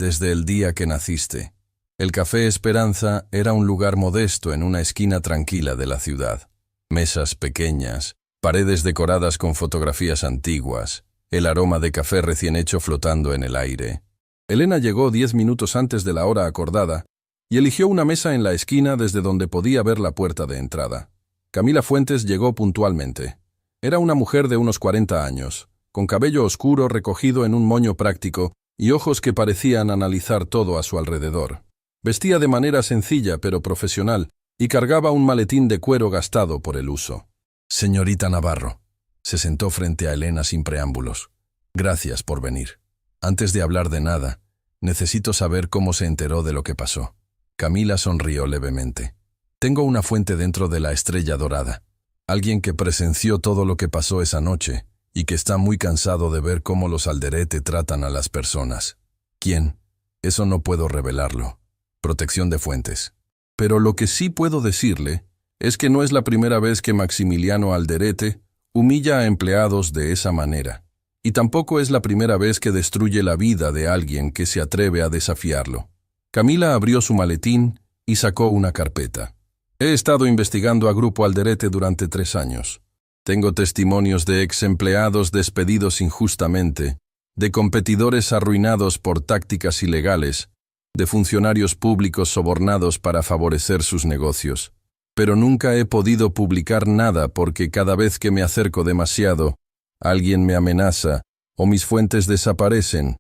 Speaker 1: desde el día que naciste. El Café Esperanza era un lugar modesto en una esquina tranquila de la ciudad. Mesas pequeñas, paredes decoradas con fotografías antiguas, el aroma de café recién hecho flotando en el aire. Elena llegó 10 minutos antes de la hora acordada y eligió una mesa en la esquina desde donde podía ver la puerta de entrada. Camila Fuentes llegó puntualmente. Era una mujer de unos 40 años, con cabello oscuro recogido en un moño práctico y ojos que parecían analizar todo a su alrededor. Vestía de manera sencilla pero profesional y cargaba un maletín de cuero gastado por el uso. «Señorita Navarro», se sentó frente a Elena sin preámbulos. «Gracias por venir. Antes de hablar de nada, necesito saber cómo se enteró de lo que pasó». Camila sonrió levemente. «Tengo una fuente dentro de la Estrella Dorada. Alguien que presenció todo lo que pasó esa noche y que está muy cansado de ver cómo los Alderete tratan a las personas. ¿Quién? Eso no puedo revelarlo. Protección de fuentes. Pero lo que sí puedo decirle es que no es la primera vez que Maximiliano Alderete humilla a empleados de esa manera. Y tampoco es la primera vez que destruye la vida de alguien que se atreve a desafiarlo». Camila abrió su maletín y sacó una carpeta. «He estado investigando a Grupo Alderete durante 3 años. Tengo testimonios de ex empleados despedidos injustamente, de competidores arruinados por tácticas ilegales, de funcionarios públicos sobornados para favorecer sus negocios. Pero nunca he podido publicar nada porque cada vez que me acerco demasiado, alguien me amenaza o mis fuentes desaparecen».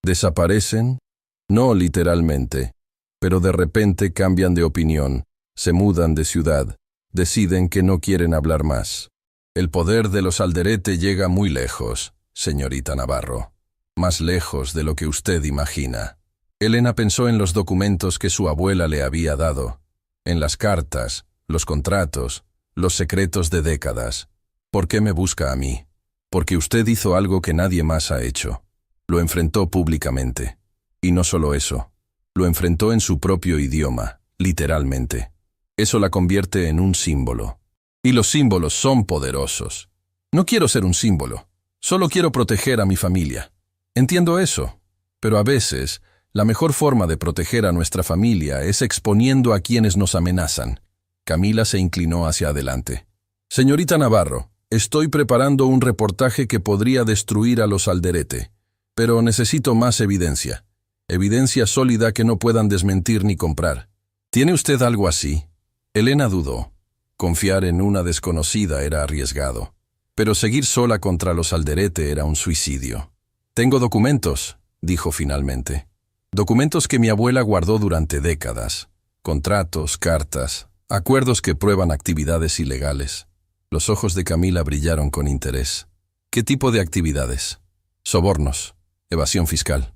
Speaker 1: ¿Desaparecen? No literalmente, pero de repente cambian de opinión, se mudan de ciudad, deciden que no quieren hablar más. El poder de los Alderete llega muy lejos, señorita Navarro. Más lejos de lo que usted imagina. Elena pensó en los documentos que su abuela le había dado, en las cartas, los contratos, los secretos de décadas. ¿Por qué me busca a mí? Porque usted hizo algo que nadie más ha hecho. Lo enfrentó públicamente. Y no solo eso, lo enfrentó en su propio idioma, literalmente. Eso la convierte en un símbolo. Y los símbolos son poderosos. No quiero ser un símbolo, solo quiero proteger a mi familia. Entiendo eso, pero a veces la mejor forma de proteger a nuestra familia es exponiendo a quienes nos amenazan. Camila se inclinó hacia adelante. «Señorita Navarro, estoy preparando un reportaje que podría destruir a los Alderete, pero necesito más evidencia. Evidencia sólida que no puedan desmentir ni comprar. ¿Tiene usted algo así?» Elena dudó. Confiar en una desconocida era arriesgado, pero seguir sola contra los Alderete era un suicidio. «Tengo documentos», dijo finalmente. «Documentos que mi abuela guardó durante décadas. Contratos, cartas, acuerdos que prueban actividades ilegales». Los ojos de Camila brillaron con interés. «¿Qué tipo de actividades?» «Sobornos, evasión fiscal.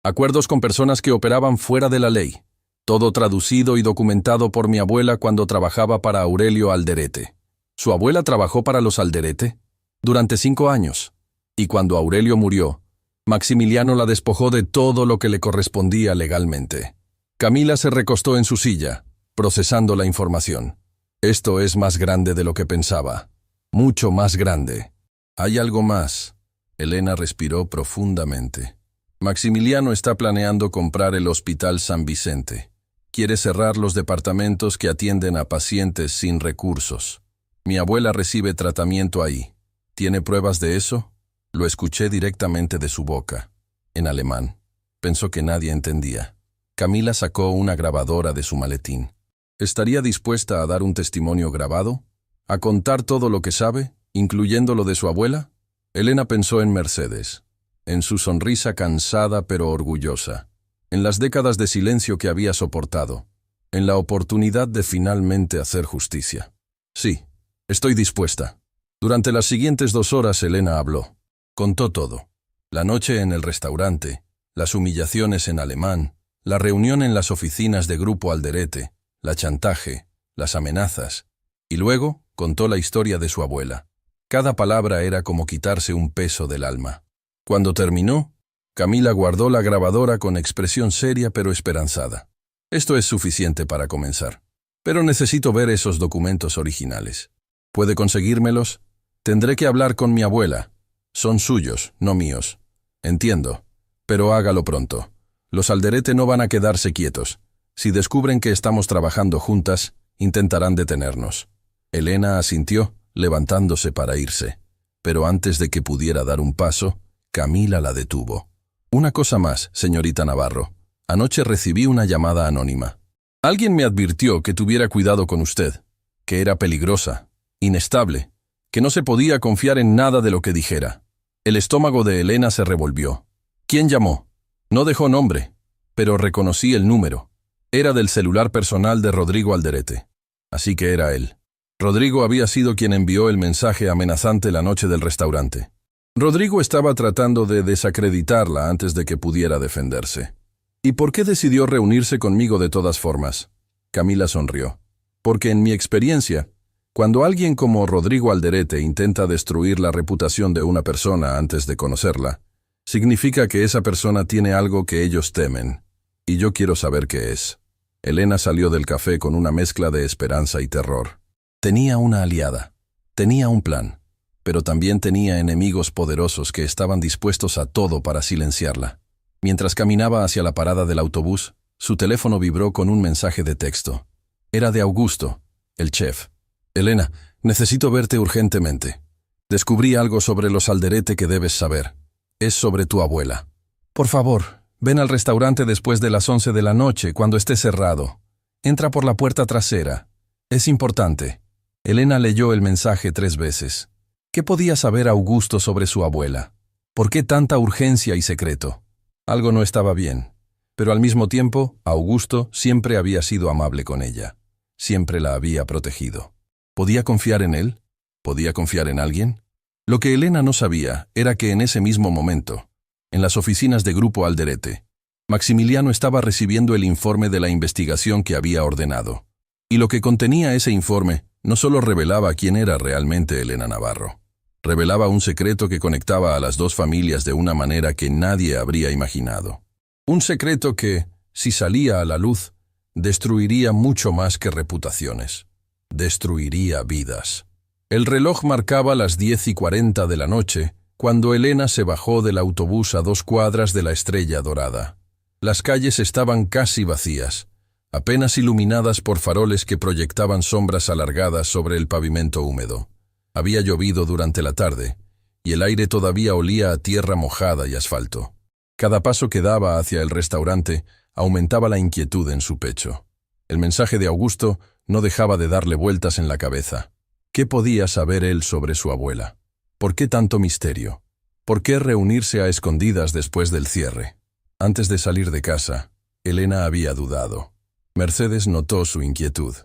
Speaker 1: Acuerdos con personas que operaban fuera de la ley. Todo traducido y documentado por mi abuela cuando trabajaba para Aurelio Alderete». «¿Su abuela trabajó para los Alderete?» «Durante 5 años. Y cuando Aurelio murió, Maximiliano la despojó de todo lo que le correspondía legalmente». Camila se recostó en su silla, procesando la información. «Esto es más grande de lo que pensaba. Mucho más grande. Hay algo más». Elena respiró profundamente. «Maximiliano está planeando comprar el Hospital San Vicente. Quiere cerrar los departamentos que atienden a pacientes sin recursos. Mi abuela recibe tratamiento ahí. ¿Tiene pruebas de eso?» Lo escuché directamente de su boca, en alemán. Pensó que nadie entendía. Camila sacó una grabadora de su maletín. ¿Estaría dispuesta a dar un testimonio grabado? ¿A contar todo lo que sabe, incluyendo lo de su abuela? Elena pensó en Mercedes, en su sonrisa cansada pero orgullosa, en las décadas de silencio que había soportado, en la oportunidad de finalmente hacer justicia. «Sí, estoy dispuesta». Durante las siguientes 2 horas Elena habló. Contó todo. La noche en el restaurante, las humillaciones en alemán, la reunión en las oficinas de Grupo Alderete, la chantaje, las amenazas, y luego contó la historia de su abuela. Cada palabra era como quitarse un peso del alma. Cuando terminó, Camila guardó la grabadora con expresión seria pero esperanzada. «Esto es suficiente para comenzar. Pero necesito ver esos documentos originales. ¿Puede conseguírmelos? Tendré que hablar con mi abuela. Son suyos, no míos. Entiendo, pero hágalo pronto. Los Alderete no van a quedarse quietos. Si descubren que estamos trabajando juntas, intentarán detenernos. Elena asintió, levantándose para irse. Pero antes de que pudiera dar un paso, Camila la detuvo. Una cosa más, señorita Navarro. Anoche recibí una llamada anónima. Alguien me advirtió que tuviera cuidado con usted, que era peligrosa, inestable, que no se podía confiar en nada de lo que dijera. El estómago de Elena se revolvió. ¿Quién llamó? No dejó nombre, pero reconocí el número. Era del celular personal de Rodrigo Alderete. Así que era él. Rodrigo había sido quien envió el mensaje amenazante la noche del restaurante. Rodrigo estaba tratando de desacreditarla antes de que pudiera defenderse. ¿Y por qué decidió reunirse conmigo de todas formas? Camila sonrió. Porque en mi experiencia, cuando alguien como Rodrigo Alderete intenta destruir la reputación de una persona antes de conocerla, significa que esa persona tiene algo que ellos temen. Y yo quiero saber qué es. Elena salió del café con una mezcla de esperanza y terror. Tenía una aliada. Tenía un plan. Pero también tenía enemigos poderosos que estaban dispuestos a todo para silenciarla. Mientras caminaba hacia la parada del autobús, su teléfono vibró con un mensaje de texto. Era de Augusto, el chef. Elena, necesito verte urgentemente. Descubrí algo sobre los Alderete que debes saber. Es sobre tu abuela. Por favor, ven al restaurante después de las 11 de la noche, cuando esté cerrado. Entra por la puerta trasera. Es importante. Elena leyó el mensaje 3 veces. ¿Qué podía saber Augusto sobre su abuela? ¿Por qué tanta urgencia y secreto? Algo no estaba bien. Pero al mismo tiempo, Augusto siempre había sido amable con ella. Siempre la había protegido. ¿Podía confiar en él? ¿Podía confiar en alguien? Lo que Elena no sabía era que en ese mismo momento, en las oficinas de Grupo Alderete, Maximiliano estaba recibiendo el informe de la investigación que había ordenado. Y lo que contenía ese informe no solo revelaba quién era realmente Elena Navarro. Revelaba un secreto que conectaba a las dos familias de una manera que nadie habría imaginado. Un secreto que, si salía a la luz, destruiría mucho más que reputaciones. Destruiría vidas. El reloj marcaba las 10:40 de la noche, cuando Elena se bajó del autobús a 2 cuadras de la Estrella Dorada. Las calles estaban casi vacías, apenas iluminadas por faroles que proyectaban sombras alargadas sobre el pavimento húmedo. Había llovido durante la tarde, y el aire todavía olía a tierra mojada y asfalto. Cada paso que daba hacia el restaurante aumentaba la inquietud en su pecho. El mensaje de Augusto no dejaba de darle vueltas en la cabeza. ¿Qué podía saber él sobre su abuela? ¿Por qué tanto misterio? ¿Por qué reunirse a escondidas después del cierre? Antes de salir de casa, Elena había dudado. Mercedes notó su inquietud.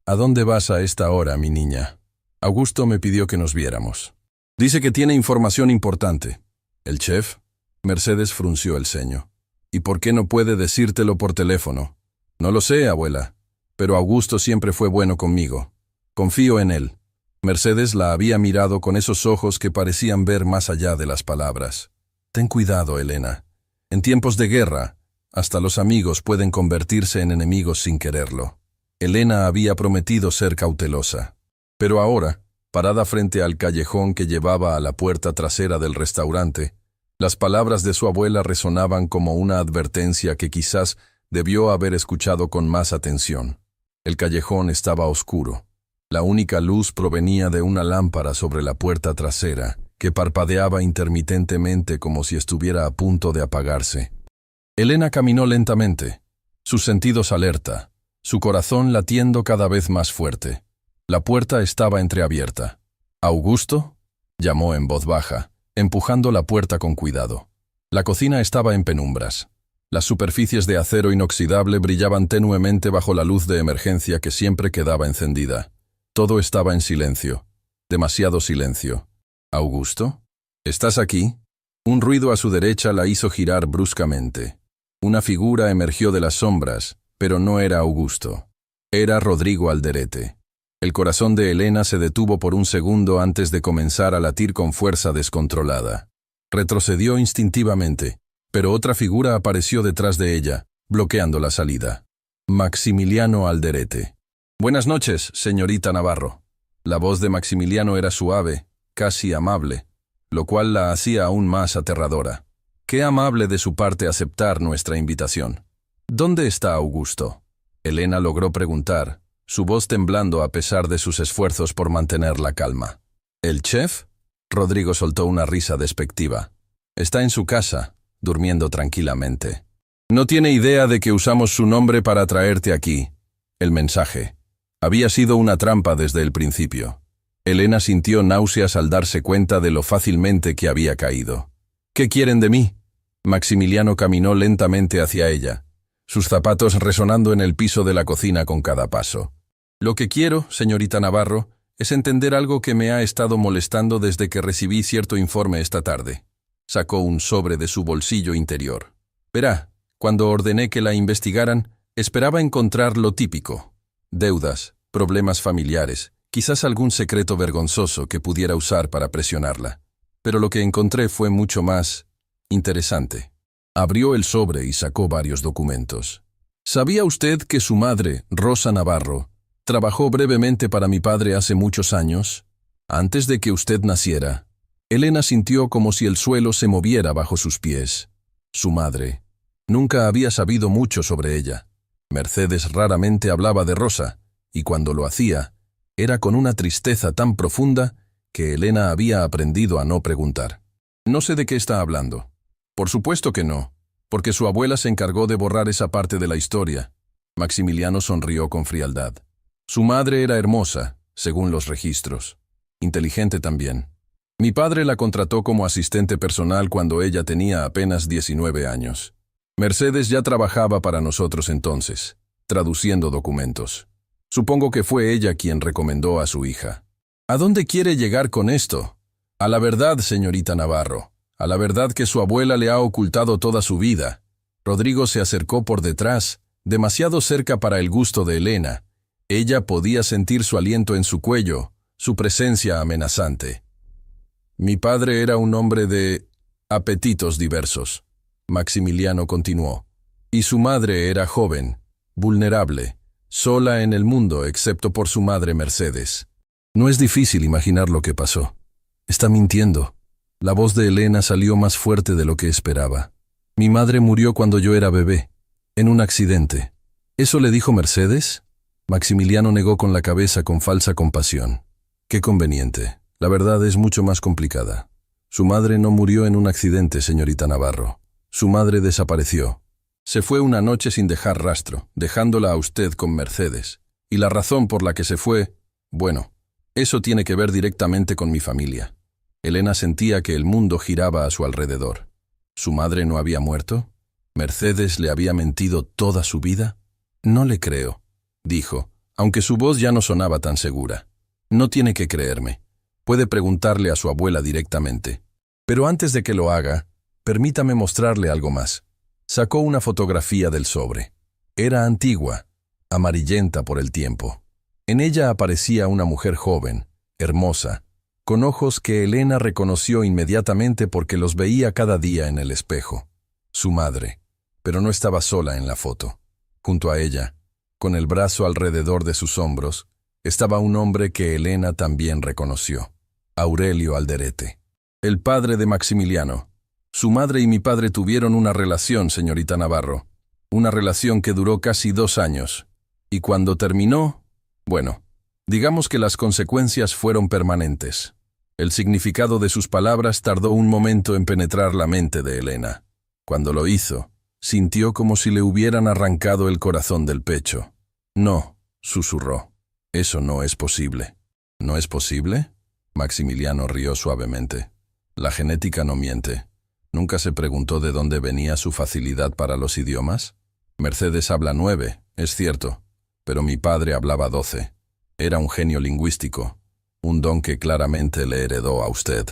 Speaker 1: ¿A dónde vas a esta hora, mi niña? Augusto me pidió que nos viéramos. Dice que tiene información importante. ¿El chef? Mercedes frunció el ceño. ¿Y por qué no puede decírtelo por teléfono? No lo sé, abuela, pero Augusto siempre fue bueno conmigo. Confío en él. Mercedes la había mirado con esos ojos que parecían ver más allá de las palabras. Ten cuidado, Elena. En tiempos de guerra, hasta los amigos pueden convertirse en enemigos sin quererlo. Elena había prometido ser cautelosa. Pero ahora, parada frente al callejón que llevaba a la puerta trasera del restaurante, las palabras de su abuela resonaban como una advertencia que quizás debió haber escuchado con más atención. El callejón estaba oscuro. La única luz provenía de una lámpara sobre la puerta trasera, que parpadeaba intermitentemente como si estuviera a punto de apagarse. Elena caminó lentamente, sus sentidos alerta, su corazón latiendo cada vez más fuerte. La puerta estaba entreabierta. ¿Augusto? Llamó en voz baja, empujando la puerta con cuidado. La cocina estaba en penumbras. Las superficies de acero inoxidable brillaban tenuemente bajo la luz de emergencia que siempre quedaba encendida. Todo estaba en silencio. Demasiado silencio. ¿Augusto? ¿Estás aquí? Un ruido a su derecha la hizo girar bruscamente. Una figura emergió de las sombras, pero no era Augusto. Era Rodrigo Alderete. El corazón de Elena se detuvo por un segundo antes de comenzar a latir con fuerza descontrolada. Retrocedió instintivamente, pero otra figura apareció detrás de ella, bloqueando la salida. Maximiliano Alderete. Buenas noches, señorita Navarro. La voz de Maximiliano era suave, casi amable, lo cual la hacía aún más aterradora. Qué amable de su parte aceptar nuestra invitación. ¿Dónde está Augusto? Elena logró preguntar, su voz temblando a pesar de sus esfuerzos por mantener la calma. ¿El chef? Rodrigo soltó una risa despectiva. Está en su casa, durmiendo tranquilamente. No tiene idea de que usamos su nombre para traerte aquí. El mensaje. Había sido una trampa desde el principio. Elena sintió náuseas al darse cuenta de lo fácilmente que había caído. ¿Qué quieren de mí? Maximiliano caminó lentamente hacia ella, sus zapatos resonando en el piso de la cocina con cada paso. Lo que quiero, señorita Navarro, es entender algo que me ha estado molestando desde que recibí cierto informe esta tarde. Sacó un sobre de su bolsillo interior. Verá, cuando ordené que la investigaran, esperaba encontrar lo típico. Deudas, problemas familiares, quizás algún secreto vergonzoso que pudiera usar para presionarla. Pero lo que encontré fue mucho más interesante. Abrió el sobre y sacó varios documentos. ¿Sabía usted que su madre, Rosa Navarro, trabajó brevemente para mi padre hace muchos años? Antes de que usted naciera. Elena sintió como si el suelo se moviera bajo sus pies. Su madre. Nunca había sabido mucho sobre ella. Mercedes raramente hablaba de Rosa, y cuando lo hacía, era con una tristeza tan profunda que Elena había aprendido a no preguntar. No sé de qué está hablando. Por supuesto que no, porque su abuela se encargó de borrar esa parte de la historia. Maximiliano sonrió con frialdad. Su madre era hermosa, según los registros. Inteligente también. Mi padre la contrató como asistente personal cuando ella tenía apenas 19 años. Mercedes ya trabajaba para nosotros entonces, traduciendo documentos. Supongo que fue ella quien recomendó a su hija. ¿A dónde quiere llegar con esto? A la verdad, señorita Navarro. A la verdad que su abuela le ha ocultado toda su vida. Rodrigo se acercó por detrás, demasiado cerca para el gusto de Elena. Ella podía sentir su aliento en su cuello, su presencia amenazante. Mi padre era un hombre de apetitos diversos. Maximiliano continuó. Y su madre era joven, vulnerable, sola en el mundo excepto por su madre Mercedes. No es difícil imaginar lo que pasó. Está mintiendo. La voz de Elena salió más fuerte de lo que esperaba. Mi madre murió cuando yo era bebé, en un accidente. ¿Eso le dijo Mercedes? Maximiliano negó con la cabeza con falsa compasión. Qué conveniente. La verdad es mucho más complicada. Su madre no murió en un accidente, señorita Navarro. Su madre desapareció. Se fue una noche sin dejar rastro, dejándola a usted con Mercedes. Y la razón por la que se fue, bueno, eso tiene que ver directamente con mi familia. Elena sentía que el mundo giraba a su alrededor. ¿Su madre no había muerto? ¿Mercedes le había mentido toda su vida? No le creo, dijo, aunque su voz ya no sonaba tan segura. No tiene que creerme. Puede preguntarle a su abuela directamente. Pero antes de que lo haga, permítame mostrarle algo más. Sacó una fotografía del sobre. Era antigua, amarillenta por el tiempo. En ella aparecía una mujer joven, hermosa, con ojos que Elena reconoció inmediatamente porque los veía cada día en el espejo. Su madre, pero no estaba sola en la foto. Junto a ella, con el brazo alrededor de sus hombros, estaba un hombre que Elena también reconoció. Aurelio Alderete, el padre de Maximiliano. Su madre y mi padre tuvieron una relación, señorita Navarro. Una relación que duró casi 2 años. Y cuando terminó, bueno, digamos que las consecuencias fueron permanentes. El significado de sus palabras tardó un momento en penetrar la mente de Elena. Cuando lo hizo, sintió como si le hubieran arrancado el corazón del pecho. No, susurró. Eso no es posible. ¿No es posible? Maximiliano rió suavemente. La genética no miente. ¿Nunca se preguntó de dónde venía su facilidad para los idiomas? Mercedes habla 9, es cierto, pero mi padre hablaba 12. Era un genio lingüístico. Un don que claramente le heredó a usted.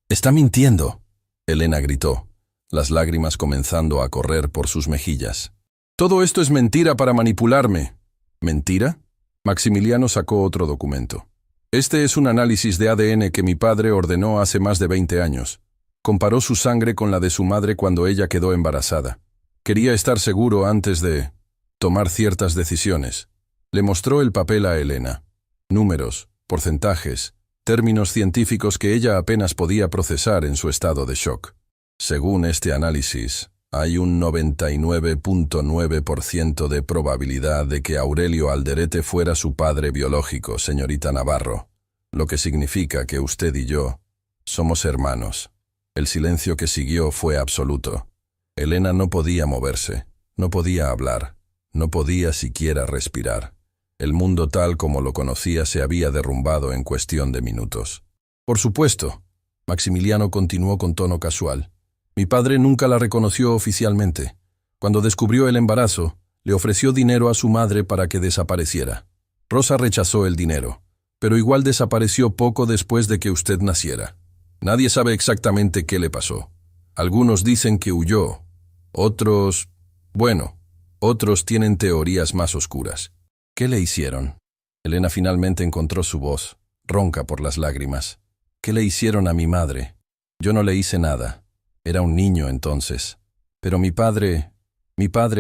Speaker 1: «¡Está mintiendo!», Elena gritó, las lágrimas comenzando a correr por sus mejillas. «Todo esto es mentira para manipularme». ¿Mentira? Maximiliano sacó otro documento. «Este es un análisis de ADN que mi padre ordenó hace más de 20 años. Comparó su sangre con la de su madre cuando ella quedó embarazada. Quería estar seguro antes de tomar ciertas decisiones». Le mostró el papel a Elena. Números, porcentajes, términos científicos que ella apenas podía procesar en su estado de shock. Según este análisis, hay un 99.9% de probabilidad de que Aurelio Alderete fuera su padre biológico, señorita Navarro, lo que significa que usted y yo somos hermanos. El silencio que siguió fue absoluto. Elena no podía moverse, no podía hablar, no podía siquiera respirar. El mundo tal como lo conocía se había derrumbado en cuestión de minutos. Por supuesto, Maximiliano continuó con tono casual. Mi padre nunca la reconoció oficialmente. Cuando descubrió el embarazo, le ofreció dinero a su madre para que desapareciera. Rosa rechazó el dinero, pero igual desapareció poco después de que usted naciera. Nadie sabe exactamente qué le pasó. Algunos dicen que huyó. Otros tienen teorías más oscuras. ¿Qué le hicieron? Elena finalmente encontró su voz, ronca por las lágrimas. ¿Qué le hicieron a mi madre? Yo no le hice nada. Era un niño entonces. Pero mi padre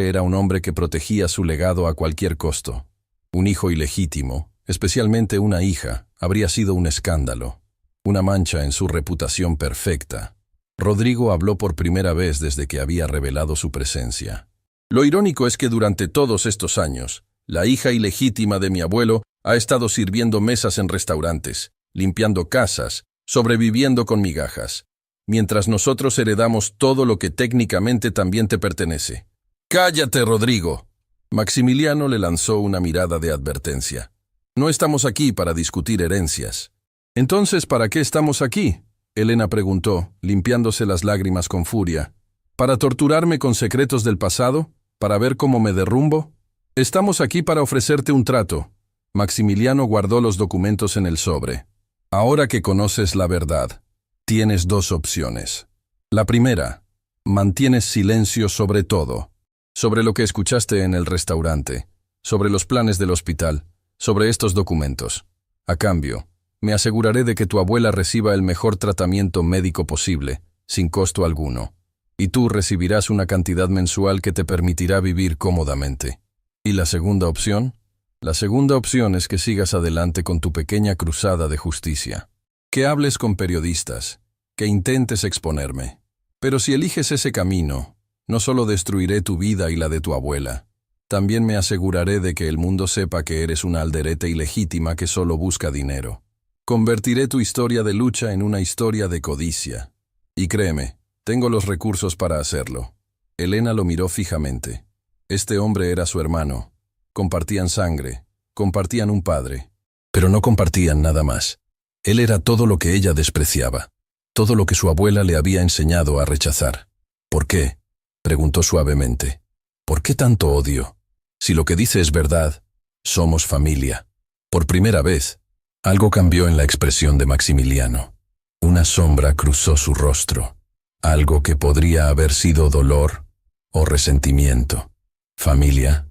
Speaker 1: era un hombre que protegía su legado a cualquier costo. Un hijo ilegítimo, especialmente una hija, habría sido un escándalo. Una mancha en su reputación perfecta. Rodrigo habló por primera vez desde que había revelado su presencia. Lo irónico es que durante todos estos años, la hija ilegítima de mi abuelo ha estado sirviendo mesas en restaurantes, limpiando casas, sobreviviendo con migajas, mientras nosotros heredamos todo lo que técnicamente también te pertenece. ¡Cállate, Rodrigo! Maximiliano le lanzó una mirada de advertencia. No estamos aquí para discutir herencias. Entonces, ¿para qué estamos aquí? Elena preguntó, limpiándose las lágrimas con furia. ¿Para torturarme con secretos del pasado? ¿Para ver cómo me derrumbo? Estamos aquí para ofrecerte un trato. Maximiliano guardó los documentos en el sobre. Ahora que conoces la verdad, tienes dos opciones. La primera, mantienes silencio sobre todo, sobre lo que escuchaste en el restaurante, sobre los planes del hospital, sobre estos documentos. A cambio, me aseguraré de que tu abuela reciba el mejor tratamiento médico posible, sin costo alguno. Y tú recibirás una cantidad mensual que te permitirá vivir cómodamente. ¿Y la segunda opción? La segunda opción es que sigas adelante con tu pequeña cruzada de justicia. Que hables con periodistas, que intentes exponerme. Pero si eliges ese camino, no solo destruiré tu vida y la de tu abuela, también me aseguraré de que el mundo sepa que eres una Alderete ilegítima que solo busca dinero. Convertiré tu historia de lucha en una historia de codicia. Y créeme, tengo los recursos para hacerlo. Elena lo miró fijamente. Este hombre era su hermano. Compartían sangre, compartían un padre, pero no compartían nada más. Él era todo lo que ella despreciaba, todo lo que su abuela le había enseñado a rechazar. ¿Por qué?, preguntó suavemente. ¿Por qué tanto odio? Si lo que dice es verdad, somos familia. Por primera vez, algo cambió en la expresión de Maximiliano. Una sombra cruzó su rostro, algo que podría haber sido dolor o resentimiento. Familia.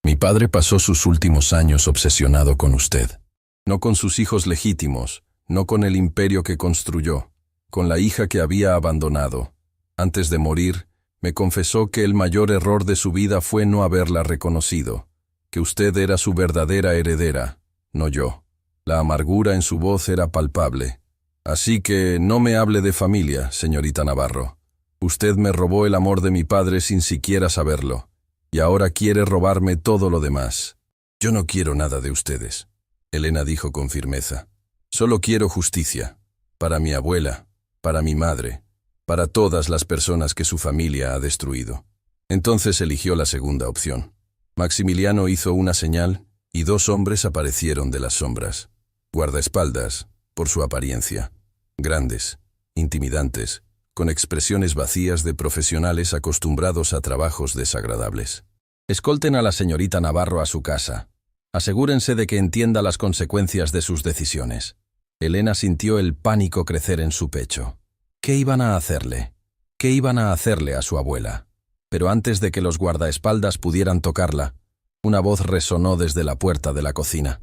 Speaker 1: Mi padre pasó sus últimos años obsesionado con usted. No con sus hijos legítimos, no con el imperio que construyó, con la hija que había abandonado. Antes de morir, me confesó que el mayor error de su vida fue no haberla reconocido, que usted era su verdadera heredera, no yo. La amargura en su voz era palpable. Así que no me hable de familia, señorita Navarro. Usted me robó el amor de mi padre sin siquiera saberlo. Y ahora quiere robarme todo lo demás. Yo no quiero nada de ustedes, Elena dijo con firmeza. Solo quiero justicia, para mi abuela, para mi madre, para todas las personas que su familia ha destruido. Entonces eligió la segunda opción. Maximiliano hizo una señal y dos hombres aparecieron de las sombras. Guardaespaldas, por su apariencia. Grandes, intimidantes, con expresiones vacías de profesionales acostumbrados a trabajos desagradables. Escolten a la señorita Navarro a su casa. Asegúrense de que entienda las consecuencias de sus decisiones. Elena sintió el pánico crecer en su pecho. ¿Qué iban a hacerle? ¿Qué iban a hacerle a su abuela? Pero antes de que los guardaespaldas pudieran tocarla, una voz resonó desde la puerta de la cocina.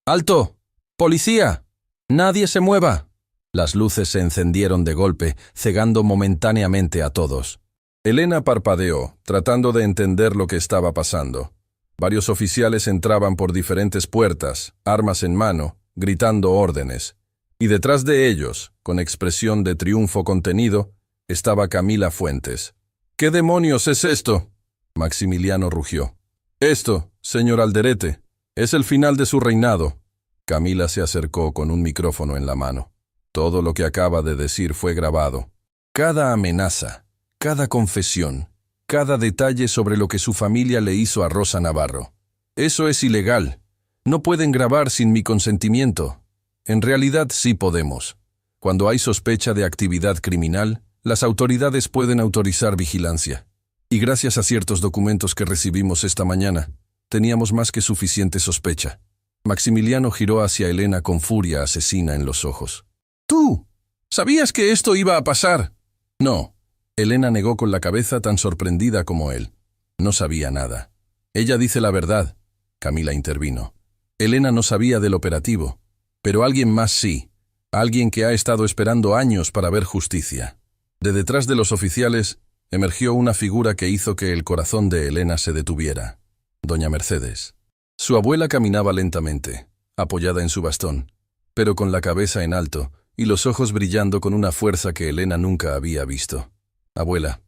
Speaker 1: ¡Alto! ¡Policía! ¡Nadie se mueva! Las luces se encendieron de golpe, cegando momentáneamente a todos. Elena parpadeó, tratando de entender lo que estaba pasando. Varios oficiales entraban por diferentes puertas, armas en mano, gritando órdenes. Y detrás de ellos, con expresión de triunfo contenido, estaba Camila Fuentes. —¿Qué demonios es esto? Maximiliano rugió. —Esto, señor Alderete, es el final de su reinado. Camila se acercó con un micrófono en la mano. Todo lo que acaba de decir fue grabado. Cada amenaza, cada confesión, cada detalle sobre lo que su familia le hizo a Rosa Navarro. Eso es ilegal. No pueden grabar sin mi consentimiento. En realidad sí podemos. Cuando hay sospecha de actividad criminal, las autoridades pueden autorizar vigilancia. Y gracias a ciertos documentos que recibimos esta mañana, teníamos más que suficiente sospecha. Maximiliano giró hacia Elena con furia asesina en los ojos. —¿Tú? ¿Sabías que esto iba a pasar? No. Elena negó con la cabeza tan sorprendida como él. No sabía nada. Ella dice la verdad. Camila intervino. Elena no sabía del operativo, pero alguien más sí. Alguien que ha estado esperando años para ver justicia. De detrás de los oficiales emergió una figura que hizo que el corazón de Elena se detuviera. Doña Mercedes. Su abuela caminaba lentamente, apoyada en su bastón, pero con la cabeza en alto y los ojos brillando con una fuerza que Elena nunca había visto. Abuela,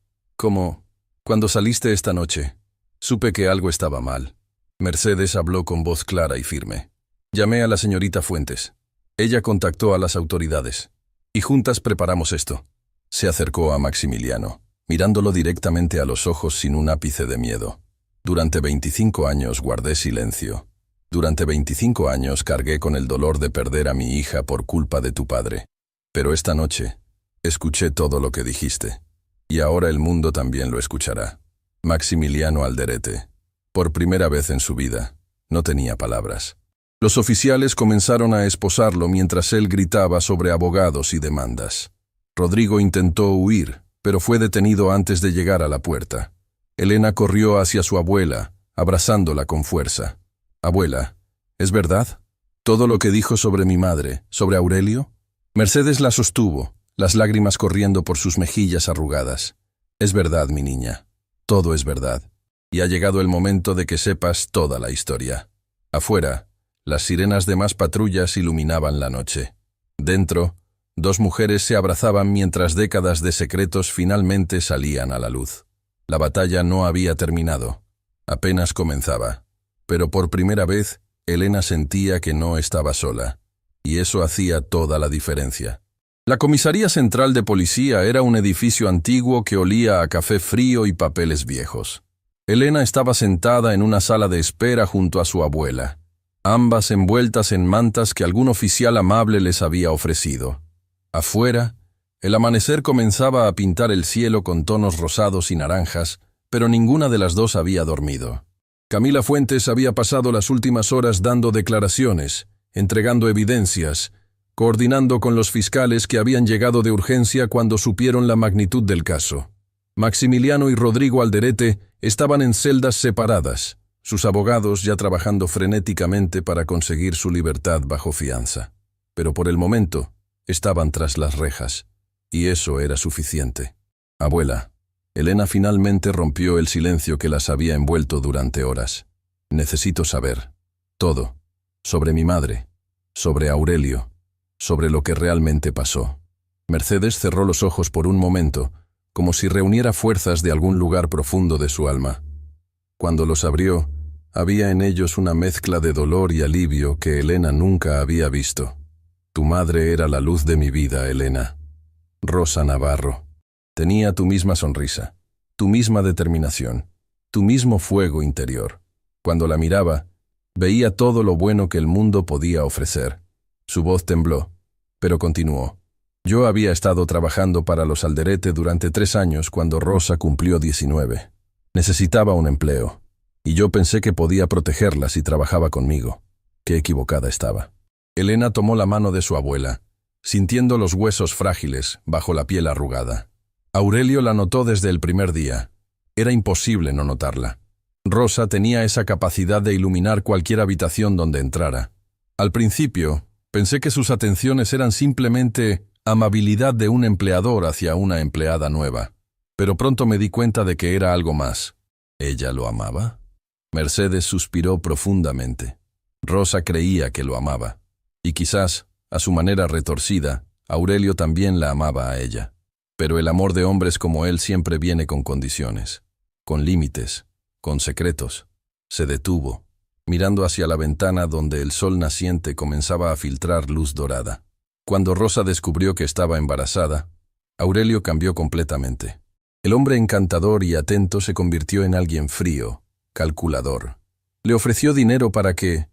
Speaker 1: cuando saliste esta noche, supe que algo estaba mal. Mercedes habló con voz clara y firme. Llamé a la señorita Fuentes. Ella contactó a las autoridades. Y juntas preparamos esto. Se acercó a Maximiliano, mirándolo directamente a los ojos sin un ápice de miedo. Durante 25 años guardé silencio. Durante 25 años cargué con el dolor de perder a mi hija por culpa de tu padre. Pero esta noche, escuché todo lo que dijiste. Y ahora el mundo también lo escuchará. Maximiliano Alderete. Por primera vez en su vida, no tenía palabras. Los oficiales comenzaron a esposarlo mientras él gritaba sobre abogados y demandas. Rodrigo intentó huir, pero fue detenido antes de llegar a la puerta. Elena corrió hacia su abuela, abrazándola con fuerza. Abuela, ¿es verdad? ¿Todo lo que dijo sobre mi madre, sobre Aurelio? Mercedes la sostuvo, las lágrimas corriendo por sus mejillas arrugadas. Es verdad, mi niña. Todo es verdad. Y ha llegado el momento de que sepas toda la historia. Afuera, las sirenas de más patrullas iluminaban la noche. Dentro, dos mujeres se abrazaban mientras décadas de secretos finalmente salían a la luz. La batalla no había terminado. Apenas comenzaba. Pero por primera vez, Elena sentía que no estaba sola. Y eso hacía toda la diferencia. La comisaría central de policía era un edificio antiguo que olía a café frío y papeles viejos. Elena estaba sentada en una sala de espera junto a su abuela, ambas envueltas en mantas que algún oficial amable les había ofrecido. Afuera, el amanecer comenzaba a pintar el cielo con tonos rosados y naranjas, pero ninguna de las dos había dormido. Camila Fuentes había pasado las últimas horas dando declaraciones, entregando evidencias, coordinando con los fiscales que habían llegado de urgencia cuando supieron la magnitud del caso. Maximiliano y Rodrigo Alderete estaban en celdas separadas, sus abogados ya trabajando frenéticamente para conseguir su libertad bajo fianza. Pero por el momento, estaban tras las rejas, y eso era suficiente. Abuela, Elena finalmente rompió el silencio que las había envuelto durante horas. Necesito saber todo, sobre mi madre, sobre Aurelio, sobre lo que realmente pasó. Mercedes cerró los ojos por un momento, como si reuniera fuerzas de algún lugar profundo de su alma. Cuando los abrió, había en ellos una mezcla de dolor y alivio que Elena nunca había visto. Tu madre era la luz de mi vida, Elena. Rosa Navarro. Tenía tu misma sonrisa, tu misma determinación, tu mismo fuego interior. Cuando la miraba, veía todo lo bueno que el mundo podía ofrecer. Su voz tembló, pero continuó. Yo había estado trabajando para los Alderete durante 3 años cuando Rosa cumplió 19. Necesitaba un empleo, y yo pensé que podía protegerla si trabajaba conmigo. Qué equivocada estaba. Elena tomó la mano de su abuela, sintiendo los huesos frágiles bajo la piel arrugada. Aurelio la notó desde el primer día. Era imposible no notarla. Rosa tenía esa capacidad de iluminar cualquier habitación donde entrara. Al principio, pensé que sus atenciones eran simplemente amabilidad de un empleador hacia una empleada nueva. Pero pronto me di cuenta de que era algo más. ¿Ella lo amaba? Mercedes suspiró profundamente. Rosa creía que lo amaba. Y quizás, a su manera retorcida, Aurelio también la amaba a ella. Pero el amor de hombres como él siempre viene con condiciones, con límites, con secretos. Se detuvo, mirando hacia la ventana donde el sol naciente comenzaba a filtrar luz dorada. Cuando Rosa descubrió que estaba embarazada, Aurelio cambió completamente. El hombre encantador y atento se convirtió en alguien frío, calculador. Le ofreció dinero para que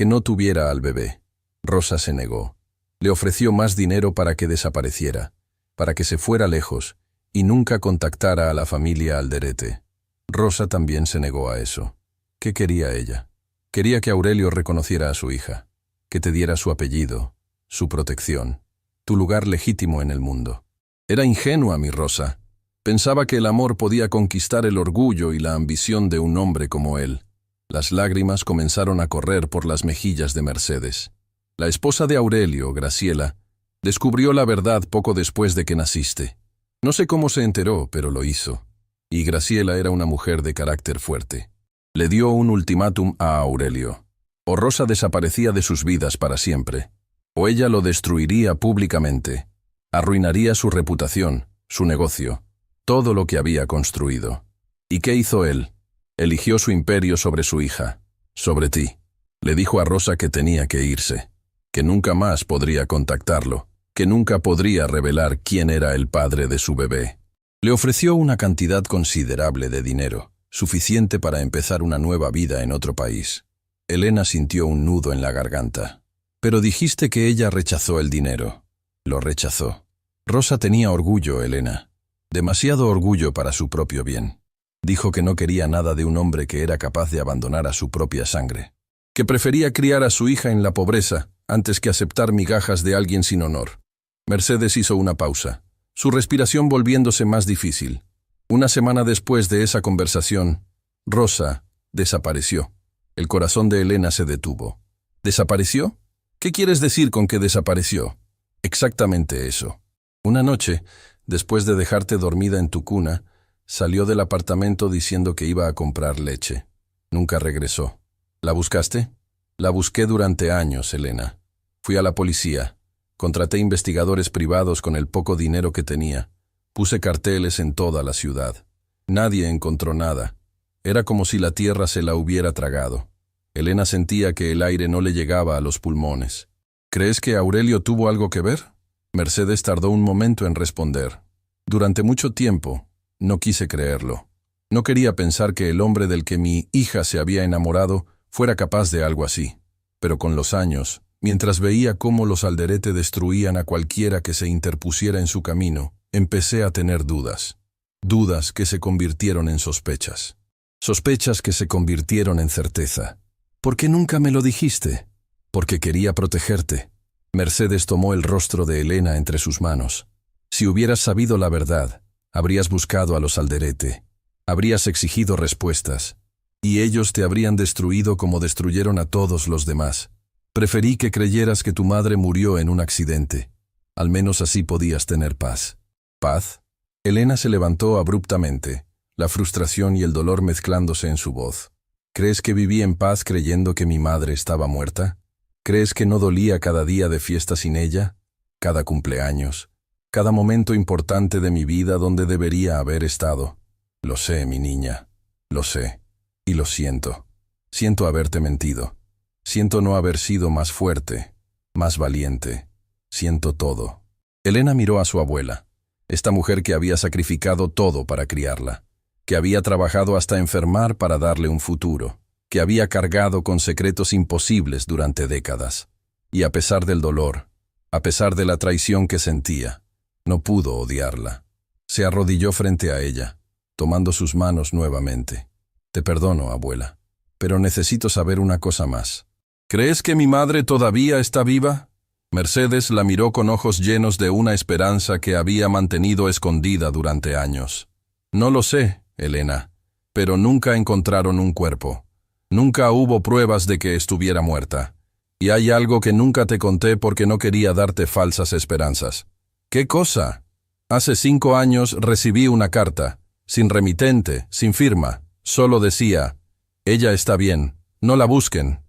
Speaker 1: no tuviera al bebé. Rosa se negó. Le ofreció más dinero para que desapareciera, para que se fuera lejos y nunca contactara a la familia Alderete. Rosa también se negó a eso. ¿Qué quería ella? Quería que Aurelio reconociera a su hija, que te diera su apellido, su protección, tu lugar legítimo en el mundo. Era ingenua mi Rosa. Pensaba que el amor podía conquistar el orgullo y la ambición de un hombre como él. Las lágrimas comenzaron a correr por las mejillas de Mercedes. La esposa de Aurelio, Graciela, descubrió la verdad poco después de que naciste. No sé cómo se enteró, pero lo hizo. Y Graciela era una mujer de carácter fuerte. Le dio un ultimátum a Aurelio. O Rosa desaparecía de sus vidas para siempre, o ella lo destruiría públicamente. Arruinaría su reputación, su negocio, todo lo que había construido. ¿Y qué hizo él? Eligió su imperio sobre su hija, sobre ti. Le dijo a Rosa que tenía que irse, que nunca más podría contactarlo, que nunca podría revelar quién era el padre de su bebé. Le ofreció una cantidad considerable de dinero, suficiente para empezar una nueva vida en otro país. Elena sintió un nudo en la garganta. Pero dijiste que ella rechazó el dinero. Lo rechazó. Rosa tenía orgullo, Elena. Demasiado orgullo para su propio bien. Dijo que no quería nada de un hombre que era capaz de abandonar a su propia sangre. Que prefería criar a su hija en la pobreza antes que aceptar migajas de alguien sin honor. Mercedes hizo una pausa, su respiración volviéndose más difícil. Una semana después de esa conversación, Rosa desapareció. El corazón de Elena se detuvo. ¿Desapareció? ¿Qué quieres decir con que desapareció? Exactamente eso. Una noche, después de dejarte dormida en tu cuna, salió del apartamento diciendo que iba a comprar leche. Nunca regresó. ¿La buscaste? La busqué durante años, Elena. Fui a la policía. Contraté investigadores privados con el poco dinero que tenía. Puse carteles en toda la ciudad. Nadie encontró nada. Era como si la tierra se la hubiera tragado. Elena sentía que el aire no le llegaba a los pulmones. ¿Crees que Aurelio tuvo algo que ver? Mercedes tardó un momento en responder. Durante mucho tiempo, no quise creerlo. No quería pensar que el hombre del que mi hija se había enamorado fuera capaz de algo así. Pero con los años, mientras veía cómo los Alderete destruían a cualquiera que se interpusiera en su camino, empecé a tener dudas. Dudas que se convirtieron en sospechas. Sospechas que se convirtieron en certeza. ¿Por qué nunca me lo dijiste? Porque quería protegerte. Mercedes tomó el rostro de Elena entre sus manos. Si hubieras sabido la verdad, habrías buscado a los Alderete. Habrías exigido respuestas. Y ellos te habrían destruido como destruyeron a todos los demás. Preferí que creyeras que tu madre murió en un accidente. Al menos así podías tener paz. ¿Paz? Elena se levantó abruptamente, la frustración y el dolor mezclándose en su voz. ¿Crees que viví en paz creyendo que mi madre estaba muerta? ¿Crees que no dolía cada día de fiesta sin ella? Cada cumpleaños, cada momento importante de mi vida donde debería haber estado. Lo sé, mi niña, lo sé, y lo siento. Siento haberte mentido. Siento no haber sido más fuerte, más valiente. Siento todo. Elena miró a su abuela, esta mujer que había sacrificado todo para criarla, que había trabajado hasta enfermar para darle un futuro, que había cargado con secretos imposibles durante décadas. Y a pesar del dolor, a pesar de la traición que sentía, no pudo odiarla. Se arrodilló frente a ella, tomando sus manos nuevamente. Te perdono, abuela, pero necesito saber una cosa más. ¿Crees que mi madre todavía está viva? Mercedes la miró con ojos llenos de una esperanza que había mantenido escondida durante años. No lo sé, Elena, pero nunca encontraron un cuerpo. Nunca hubo pruebas de que estuviera muerta. Y hay algo que nunca te conté porque no quería darte falsas esperanzas. ¿Qué cosa? Hace 5 años recibí una carta, sin remitente, sin firma. Solo decía, ella está bien, no la busquen.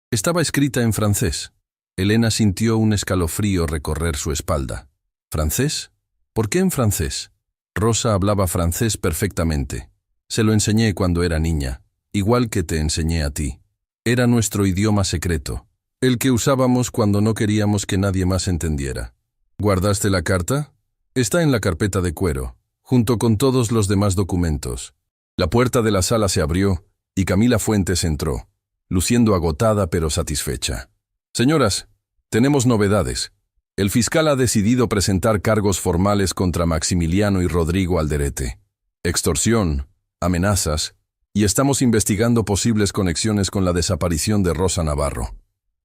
Speaker 1: Estaba escrita en francés. Elena sintió un escalofrío recorrer su espalda. ¿Francés? ¿Por qué en francés? Rosa hablaba francés perfectamente. Se lo enseñé cuando era niña, igual que te enseñé a ti. Era nuestro idioma secreto, el que usábamos cuando no queríamos que nadie más entendiera. ¿Guardaste la carta? Está en la carpeta de cuero, junto con todos los demás documentos. La puerta de la sala se abrió y Camila Fuentes entró, luciendo agotada pero satisfecha. Señoras, tenemos novedades. El fiscal ha decidido presentar cargos formales contra Maximiliano y Rodrigo Alderete. Extorsión, amenazas, y estamos investigando posibles conexiones con la desaparición de Rosa Navarro.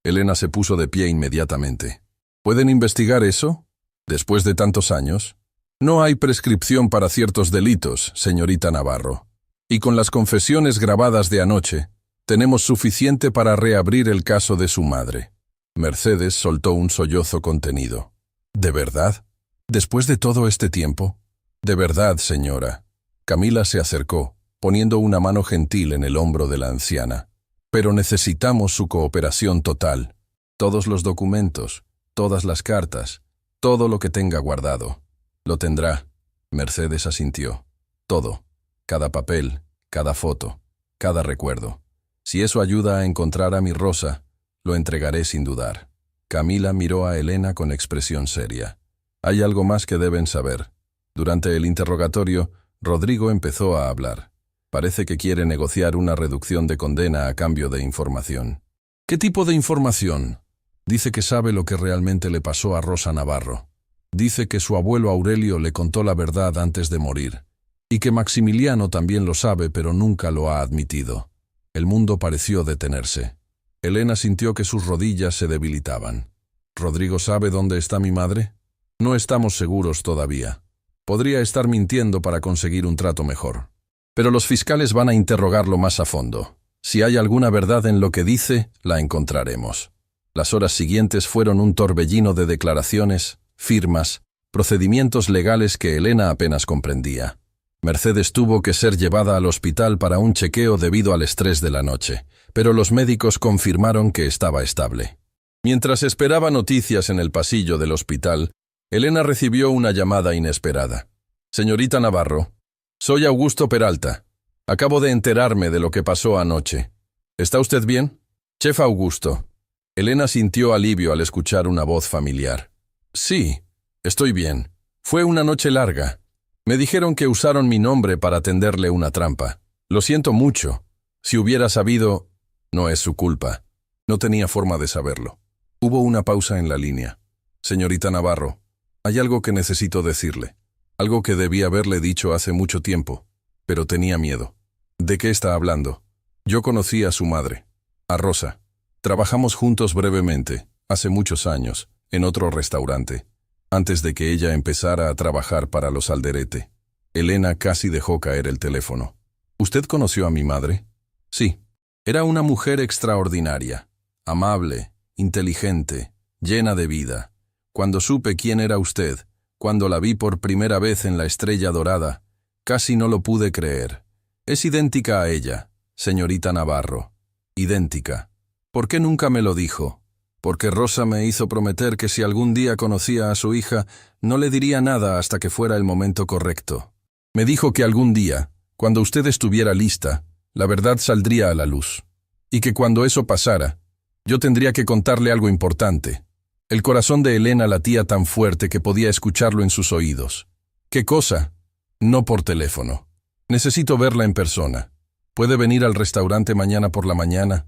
Speaker 1: Elena se puso de pie inmediatamente. ¿Pueden investigar eso? ¿Después de tantos años? No hay prescripción para ciertos delitos, señorita Navarro. Y con las confesiones grabadas de anoche, tenemos suficiente para reabrir el caso de su madre. Mercedes soltó un sollozo contenido. ¿De verdad? ¿Después de todo este tiempo? De verdad, señora. Camila se acercó, poniendo una mano gentil en el hombro de la anciana. Pero necesitamos su cooperación total. Todos los documentos, todas las cartas, todo lo que tenga guardado. Lo tendrá. Mercedes asintió. Todo. Cada papel, cada foto, cada recuerdo. Si eso ayuda a encontrar a mi Rosa, lo entregaré sin dudar. Camila miró a Elena con expresión seria. Hay algo más que deben saber. Durante el interrogatorio, Rodrigo empezó a hablar. Parece que quiere negociar una reducción de condena a cambio de información. ¿Qué tipo de información? Dice que sabe lo que realmente le pasó a Rosa Navarro. Dice que su abuelo Aurelio le contó la verdad antes de morir. Y que Maximiliano también lo sabe, pero nunca lo ha admitido. El mundo pareció detenerse. Elena sintió que sus rodillas se debilitaban. ¿Rodrigo sabe dónde está mi madre? No estamos seguros todavía. Podría estar mintiendo para conseguir un trato mejor. Pero los fiscales van a interrogarlo más a fondo. Si hay alguna verdad en lo que dice, la encontraremos. Las horas siguientes fueron un torbellino de declaraciones, firmas, procedimientos legales que Elena apenas comprendía. Mercedes tuvo que ser llevada al hospital para un chequeo debido al estrés de la noche, pero los médicos confirmaron que estaba estable. Mientras esperaba noticias en el pasillo del hospital, Elena recibió una llamada inesperada. Señorita Navarro, soy Augusto Peralta. Acabo de enterarme de lo que pasó anoche. ¿Está usted bien? Chef Augusto. Elena sintió alivio al escuchar una voz familiar. Sí, estoy bien. Fue una noche larga. Me dijeron que usaron mi nombre para tenderle una trampa. Lo siento mucho. Si hubiera sabido, no es su culpa. No tenía forma de saberlo. Hubo una pausa en la línea. Señorita Navarro, hay algo que necesito decirle. Algo que debí haberle dicho hace mucho tiempo, pero tenía miedo. ¿De qué está hablando? Yo conocí a su madre, a Rosa. Trabajamos juntos brevemente, hace muchos años, en otro restaurante, antes de que ella empezara a trabajar para los Alderete. Elena casi dejó caer el teléfono. ¿Usted conoció a mi madre? Sí. Era una mujer extraordinaria, amable, inteligente, llena de vida. Cuando supe quién era usted, cuando la vi por primera vez en la Estrella Dorada, casi no lo pude creer. Es idéntica a ella, señorita Navarro. Idéntica. ¿Por qué nunca me lo dijo? Porque Rosa me hizo prometer que si algún día conocía a su hija, no le diría nada hasta que fuera el momento correcto. Me dijo que algún día, cuando usted estuviera lista, la verdad saldría a la luz. Y que cuando eso pasara, yo tendría que contarle algo importante. El corazón de Elena latía tan fuerte que podía escucharlo en sus oídos. ¿Qué cosa? No por teléfono. Necesito verla en persona. ¿Puede venir al restaurante mañana por la mañana?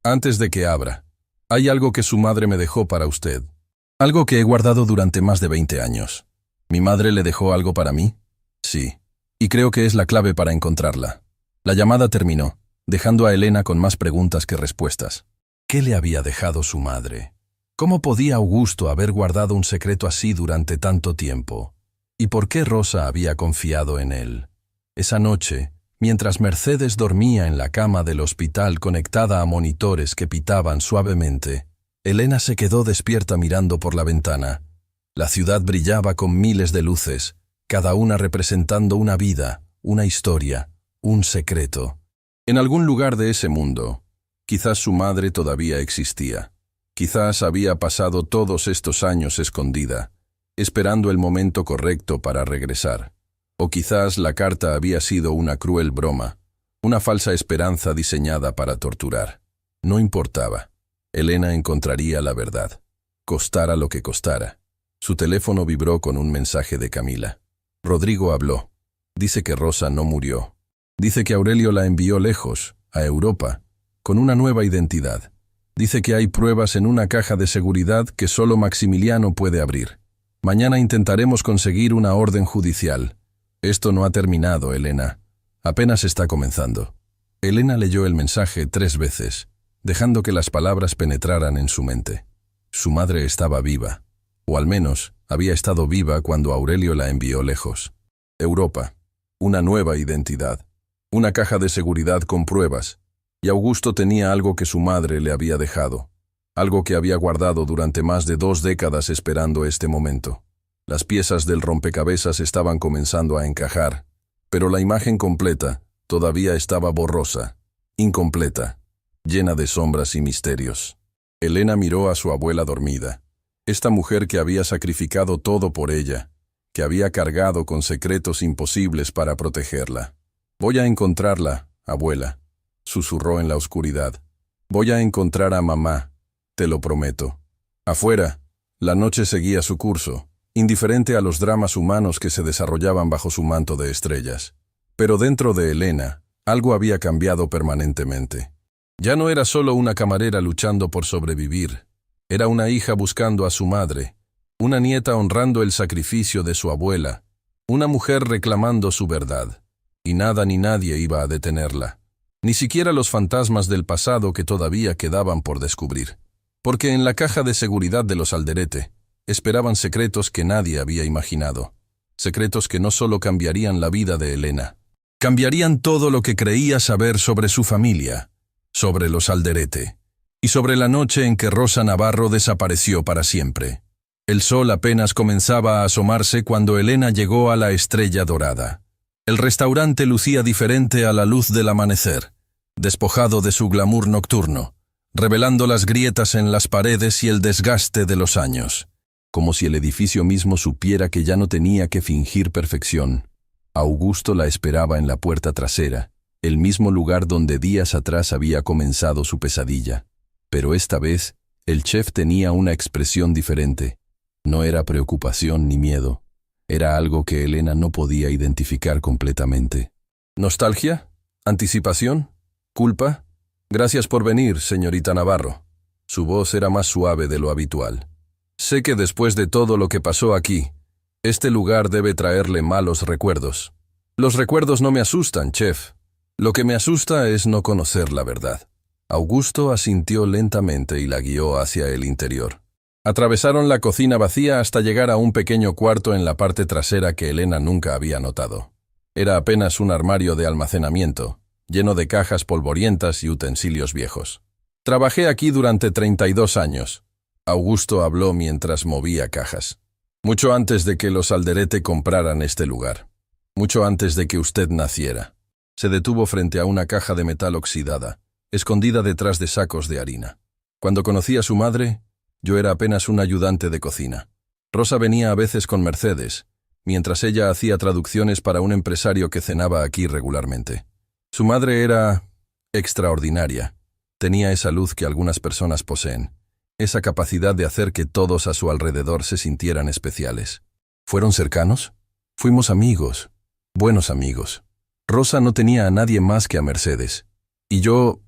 Speaker 1: Antes de que abra. Hay algo que su madre me dejó para usted. Algo que he guardado durante más de 20 años. ¿Mi madre le dejó algo para mí? Sí. Y creo que es la clave para encontrarla. La llamada terminó, dejando a Elena con más preguntas que respuestas. ¿Qué le había dejado su madre? ¿Cómo podía Augusto haber guardado un secreto así durante tanto tiempo? ¿Y por qué Rosa había confiado en él? Esa noche, mientras Mercedes dormía en la cama del hospital conectada a monitores que pitaban suavemente, Elena se quedó despierta mirando por la ventana. La ciudad brillaba con miles de luces, cada una representando una vida, una historia, un secreto. En algún lugar de ese mundo, quizás su madre todavía existía. Quizás había pasado todos estos años escondida. esperando el momento correcto para regresar. O quizás la carta había sido una cruel broma, una falsa esperanza diseñada para torturar. No importaba. Elena encontraría la verdad, costara lo que costara. Su teléfono vibró con un mensaje de Camila. Rodrigo habló. Dice que Rosa no murió. Dice que Aurelio la envió lejos, a Europa, con una nueva identidad. Dice que hay pruebas en una caja de seguridad que solo Maximiliano puede abrir. Mañana intentaremos conseguir una orden judicial. Esto no ha terminado, Elena. Apenas está comenzando. Elena leyó el mensaje 3 veces, dejando que las palabras penetraran en su mente. Su madre estaba viva, o al menos había estado viva cuando Aurelio la envió lejos. Europa, una nueva identidad, una caja de seguridad con pruebas, y Augusto tenía algo que su madre le había dejado, algo que había guardado durante más de 2 décadas esperando este momento. Las piezas del rompecabezas estaban comenzando a encajar, pero la imagen completa todavía estaba borrosa, incompleta, llena de sombras y misterios. Elena miró a su abuela dormida, esta mujer que había sacrificado todo por ella, que había cargado con secretos imposibles para protegerla. «Voy a encontrarla, abuela», susurró en la oscuridad. «Voy a encontrar a mamá, te lo prometo». Afuera, la noche seguía su curso, indiferente a los dramas humanos que se desarrollaban bajo su manto de estrellas. Pero dentro de Elena, algo había cambiado permanentemente. Ya no era solo una camarera luchando por sobrevivir, era una hija buscando a su madre, una nieta honrando el sacrificio de su abuela, una mujer reclamando su verdad. Y nada ni nadie iba a detenerla, ni siquiera los fantasmas del pasado que todavía quedaban por descubrir. Porque en la caja de seguridad de los Alderete esperaban secretos que nadie había imaginado, secretos que no solo cambiarían la vida de Elena, cambiarían todo lo que creía saber sobre su familia, sobre los Alderete, y sobre la noche en que Rosa Navarro desapareció para siempre. El sol apenas comenzaba a asomarse cuando Elena llegó a la Estrella Dorada. El restaurante lucía diferente a la luz del amanecer, despojado de su glamour nocturno, revelando las grietas en las paredes y el desgaste de los años. Como si el edificio mismo supiera que ya no tenía que fingir perfección. Augusto la esperaba en la puerta trasera, el mismo lugar donde días atrás había comenzado su pesadilla. Pero esta vez, el chef tenía una expresión diferente. No era preocupación ni miedo. Era algo que Elena no podía identificar completamente. ¿Nostalgia? ¿Anticipación? ¿Culpa? Gracias por venir, señorita Navarro. Su voz era más suave de lo habitual. Sé que después de todo lo que pasó aquí, este lugar debe traerle malos recuerdos. Los recuerdos no me asustan, chef. Lo que me asusta es no conocer la verdad. Augusto asintió lentamente y la guió hacia el interior. Atravesaron la cocina vacía hasta llegar a un pequeño cuarto en la parte trasera que Elena nunca había notado. Era apenas un armario de almacenamiento, lleno de cajas polvorientas y utensilios viejos. Trabajé aquí durante 32 años. Augusto habló mientras movía cajas. Mucho antes de que los Alderete compraran este lugar. Mucho antes de que usted naciera. Se detuvo frente a una caja de metal oxidada, escondida detrás de sacos de harina. Cuando conocí a su madre, yo era apenas un ayudante de cocina. Rosa venía a veces con Mercedes, mientras ella hacía traducciones para un empresario que cenaba aquí regularmente. Su madre era extraordinaria. Tenía esa luz que algunas personas poseen, esa capacidad de hacer que todos a su alrededor se sintieran especiales. ¿Fueron cercanos? Fuimos amigos, buenos amigos. Rosa no tenía a nadie más que a Mercedes. Y yo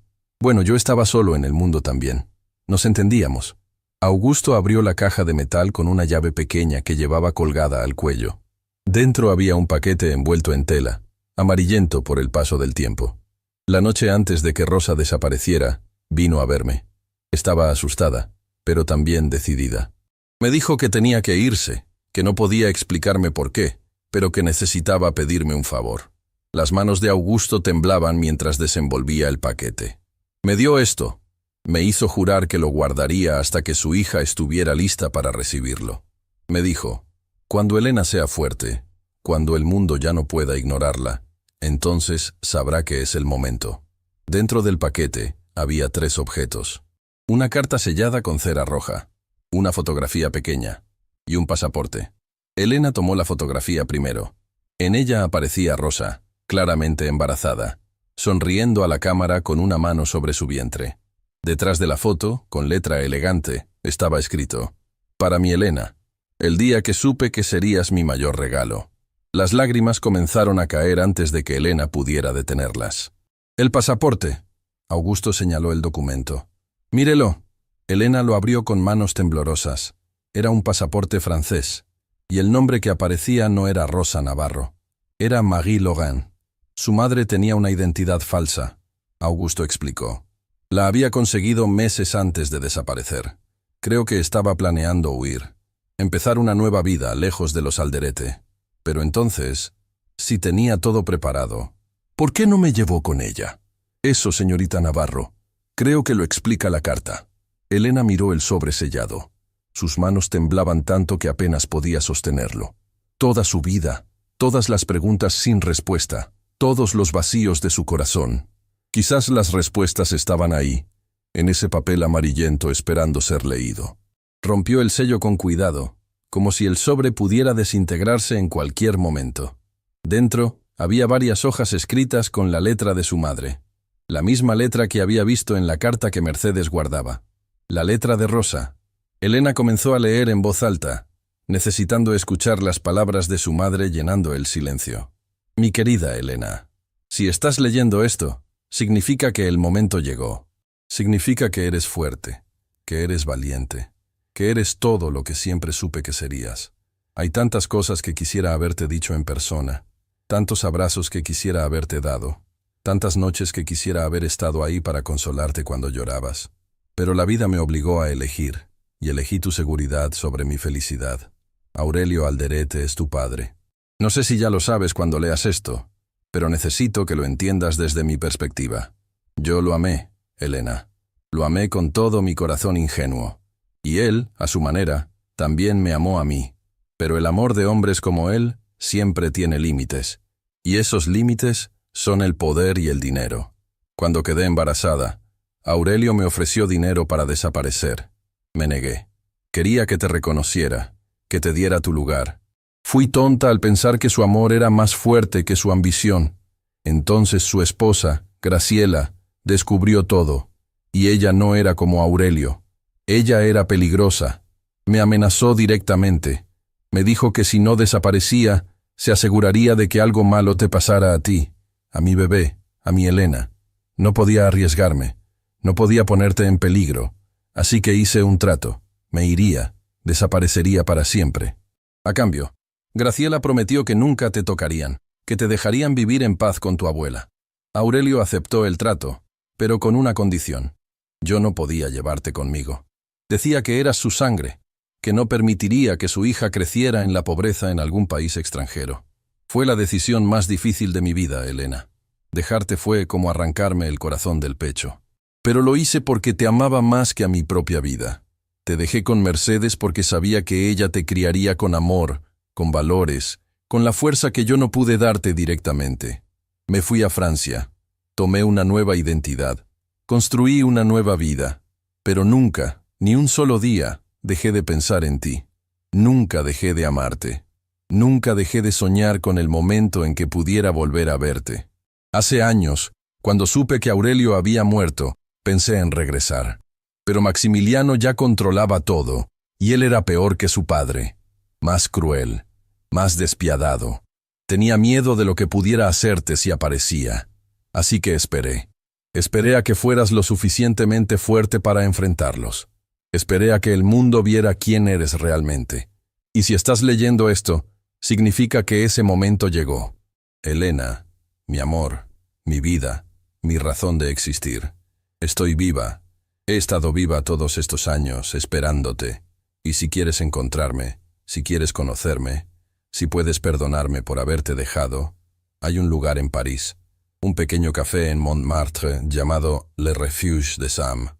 Speaker 1: estaba solo en el mundo también. Nos entendíamos. Augusto abrió la caja de metal con una llave pequeña que llevaba colgada al cuello. Dentro había un paquete envuelto en tela, amarillento por el paso del tiempo. La noche antes de que Rosa desapareciera, vino a verme. Estaba asustada, pero también decidida. Me dijo que tenía que irse, que no podía explicarme por qué, pero que necesitaba pedirme un favor. Las manos de Augusto temblaban mientras desenvolvía el paquete. Me dio esto. Me hizo jurar que lo guardaría hasta que su hija estuviera lista para recibirlo. Me dijo, cuando Elena sea fuerte, cuando el mundo ya no pueda ignorarla, entonces sabrá que es el momento. Dentro del paquete había 3 objetos. Una carta sellada con cera roja, una fotografía pequeña y un pasaporte. Elena tomó la fotografía primero. En ella aparecía Rosa, claramente embarazada, sonriendo a la cámara con una mano sobre su vientre. Detrás de la foto, con letra elegante, estaba escrito: «Para mi Elena, el día que supe que serías mi mayor regalo». Las lágrimas comenzaron a caer antes de que Elena pudiera detenerlas. «El pasaporte», Augusto señaló el documento. «Mírelo». Elena lo abrió con manos temblorosas. Era un pasaporte francés, y el nombre que aparecía no era Rosa Navarro. Era Marie Laurent. Su madre tenía una identidad falsa, Augusto explicó. La había conseguido meses antes de desaparecer. Creo que estaba planeando huir, empezar una nueva vida lejos de los Alderete. Pero entonces, si tenía todo preparado, ¿por qué no me llevó con ella? Eso, señorita Navarro, creo que lo explica la carta. Elena miró el sobre sellado. Sus manos temblaban tanto que apenas podía sostenerlo. Toda su vida, todas las preguntas sin respuesta, todos los vacíos de su corazón. Quizás las respuestas estaban ahí, en ese papel amarillento esperando ser leído. Rompió el sello con cuidado, como si el sobre pudiera desintegrarse en cualquier momento. Dentro había varias hojas escritas con la letra de su madre, la misma letra que había visto en la carta que Mercedes guardaba. La letra de Rosa. Elena comenzó a leer en voz alta, necesitando escuchar las palabras de su madre llenando el silencio. Mi querida Elena, si estás leyendo esto, significa que el momento llegó. Significa que eres fuerte, que eres valiente, que eres todo lo que siempre supe que serías. Hay tantas cosas que quisiera haberte dicho en persona, tantos abrazos que quisiera haberte dado, tantas noches que quisiera haber estado ahí para consolarte cuando llorabas. Pero la vida me obligó a elegir, y elegí tu seguridad sobre mi felicidad. Aurelio Alderete es tu padre. No sé si ya lo sabes cuando leas esto, pero necesito que lo entiendas desde mi perspectiva. Yo lo amé, Elena. Lo amé con todo mi corazón ingenuo. Y él, a su manera, también me amó a mí. Pero el amor de hombres como él siempre tiene límites. Y esos límites son el poder y el dinero. Cuando quedé embarazada, Aurelio me ofreció dinero para desaparecer. Me negué. Quería que te reconociera, que te diera tu lugar. Fui tonta al pensar que su amor era más fuerte que su ambición. Entonces su esposa, Graciela, descubrió todo. Y ella no era como Aurelio. Ella era peligrosa. Me amenazó directamente. Me dijo que si no desaparecía, se aseguraría de que algo malo te pasara a ti, a mi bebé, a mi Elena. No podía arriesgarme. No podía ponerte en peligro. Así que hice un trato. Me iría. Desaparecería para siempre. A cambio, Graciela prometió que nunca te tocarían, que te dejarían vivir en paz con tu abuela. Aurelio aceptó el trato, pero con una condición. Yo no podía llevarte conmigo. Decía que eras su sangre, que no permitiría que su hija creciera en la pobreza en algún país extranjero. Fue la decisión más difícil de mi vida, Elena. Dejarte fue como arrancarme el corazón del pecho. Pero lo hice porque te amaba más que a mi propia vida. Te dejé con Mercedes porque sabía que ella te criaría con amor, con valores, con la fuerza que yo no pude darte directamente. Me fui a Francia. Tomé una nueva identidad. Construí una nueva vida. Pero nunca, ni un solo día, dejé de pensar en ti. Nunca dejé de amarte. Nunca dejé de soñar con el momento en que pudiera volver a verte. Hace años, cuando supe que Aurelio había muerto, pensé en regresar. Pero Maximiliano ya controlaba todo, y él era peor que su padre. Más cruel, más despiadado. Tenía miedo de lo que pudiera hacerte si aparecía. Así que esperé. Esperé a que fueras lo suficientemente fuerte para enfrentarlos. Esperé a que el mundo viera quién eres realmente. Y si estás leyendo esto, significa que ese momento llegó. Elena, mi amor, mi vida, mi razón de existir. Estoy viva. He estado viva todos estos años, esperándote. Y si quieres encontrarme, si quieres conocerme, si puedes perdonarme por haberte dejado, hay un lugar en París, un pequeño café en Montmartre llamado Le Refuge de Sam.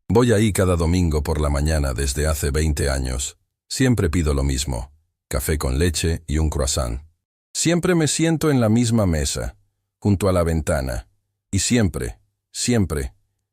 Speaker 1: Voy ahí cada domingo por la mañana desde hace 20 años. Siempre pido lo mismo, café con leche y un croissant. Siempre me siento en la misma mesa, junto a la ventana, y siempre,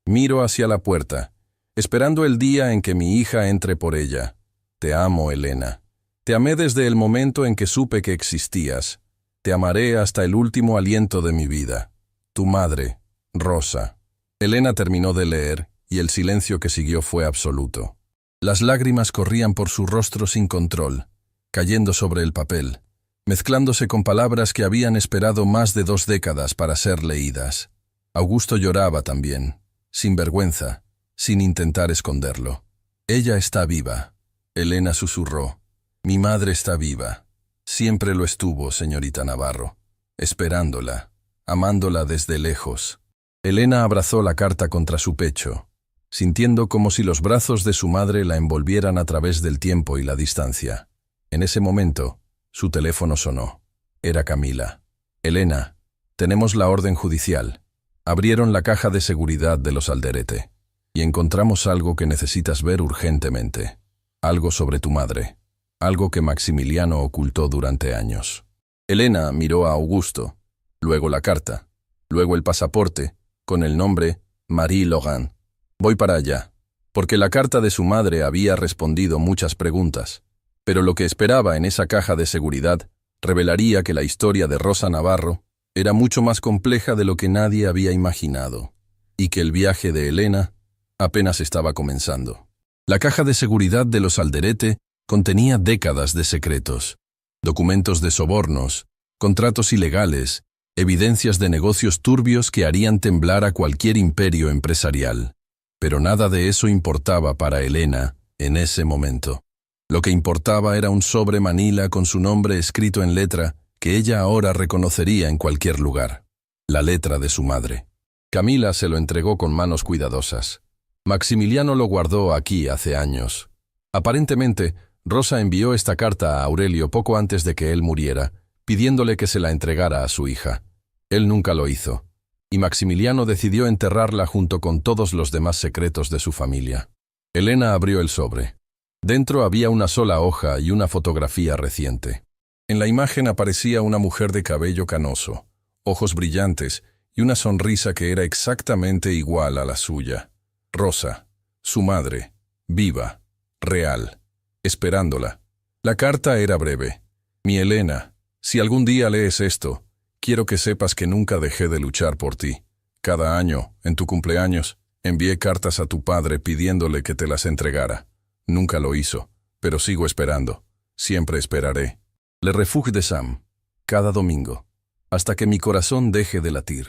Speaker 1: miro hacia la puerta, esperando el día en que mi hija entre por ella. Te amo, Elena. Te amé desde el momento en que supe que existías. Te amaré hasta el último aliento de mi vida. Tu madre, Rosa. Elena terminó de leer, y el silencio que siguió fue absoluto. Las lágrimas corrían por su rostro sin control, cayendo sobre el papel, mezclándose con palabras que habían esperado más de 2 décadas para ser leídas. Augusto lloraba también, sin vergüenza, sin intentar esconderlo. Ella está viva. Elena susurró. Mi madre está viva. Siempre lo estuvo, señorita Navarro, esperándola, amándola desde lejos. Elena abrazó la carta contra su pecho, sintiendo como si los brazos de su madre la envolvieran a través del tiempo y la distancia. En ese momento, su teléfono sonó. Era Camila. Elena, tenemos la orden judicial. Abrieron la caja de seguridad de los Alderete y encontramos algo que necesitas ver urgentemente. Algo sobre tu madre. Algo que Maximiliano ocultó durante años. Elena miró a Augusto, luego la carta, luego el pasaporte, con el nombre Marie Laurent. Voy para allá, porque la carta de su madre había respondido muchas preguntas, pero lo que esperaba en esa caja de seguridad revelaría que la historia de Rosa Navarro era mucho más compleja de lo que nadie había imaginado, y que el viaje de Elena apenas estaba comenzando. La caja de seguridad de los Alderete contenía décadas de secretos, documentos de sobornos, contratos ilegales, evidencias de negocios turbios que harían temblar a cualquier imperio empresarial. Pero nada de eso importaba para Elena en ese momento. Lo que importaba era un sobre Manila con su nombre escrito en letra que ella ahora reconocería en cualquier lugar. La letra de su madre. Camila se lo entregó con manos cuidadosas. Maximiliano lo guardó aquí hace años. Aparentemente, Rosa envió esta carta a Aurelio poco antes de que él muriera, pidiéndole que se la entregara a su hija. Él nunca lo hizo, y Maximiliano decidió enterrarla junto con todos los demás secretos de su familia. Elena abrió el sobre. Dentro había una sola hoja y una fotografía reciente. En la imagen aparecía una mujer de cabello canoso, ojos brillantes y una sonrisa que era exactamente igual a la suya. Rosa, su madre, viva, real, esperándola. La carta era breve. Mi Elena, si algún día lees esto, quiero que sepas que nunca dejé de luchar por ti. Cada año, en tu cumpleaños, envié cartas a tu padre pidiéndole que te las entregara. Nunca lo hizo, pero sigo esperando. Siempre esperaré. Le refugie de Sam, cada domingo, hasta que mi corazón deje de latir.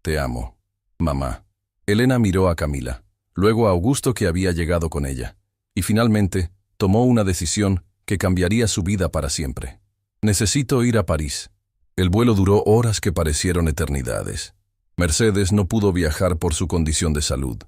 Speaker 1: Te amo, mamá. Elena miró a Camila, luego a Augusto que había llegado con ella, y finalmente tomó una decisión que cambiaría su vida para siempre. Necesito ir a París. El vuelo duró horas que parecieron eternidades. Mercedes no pudo viajar por su condición de salud,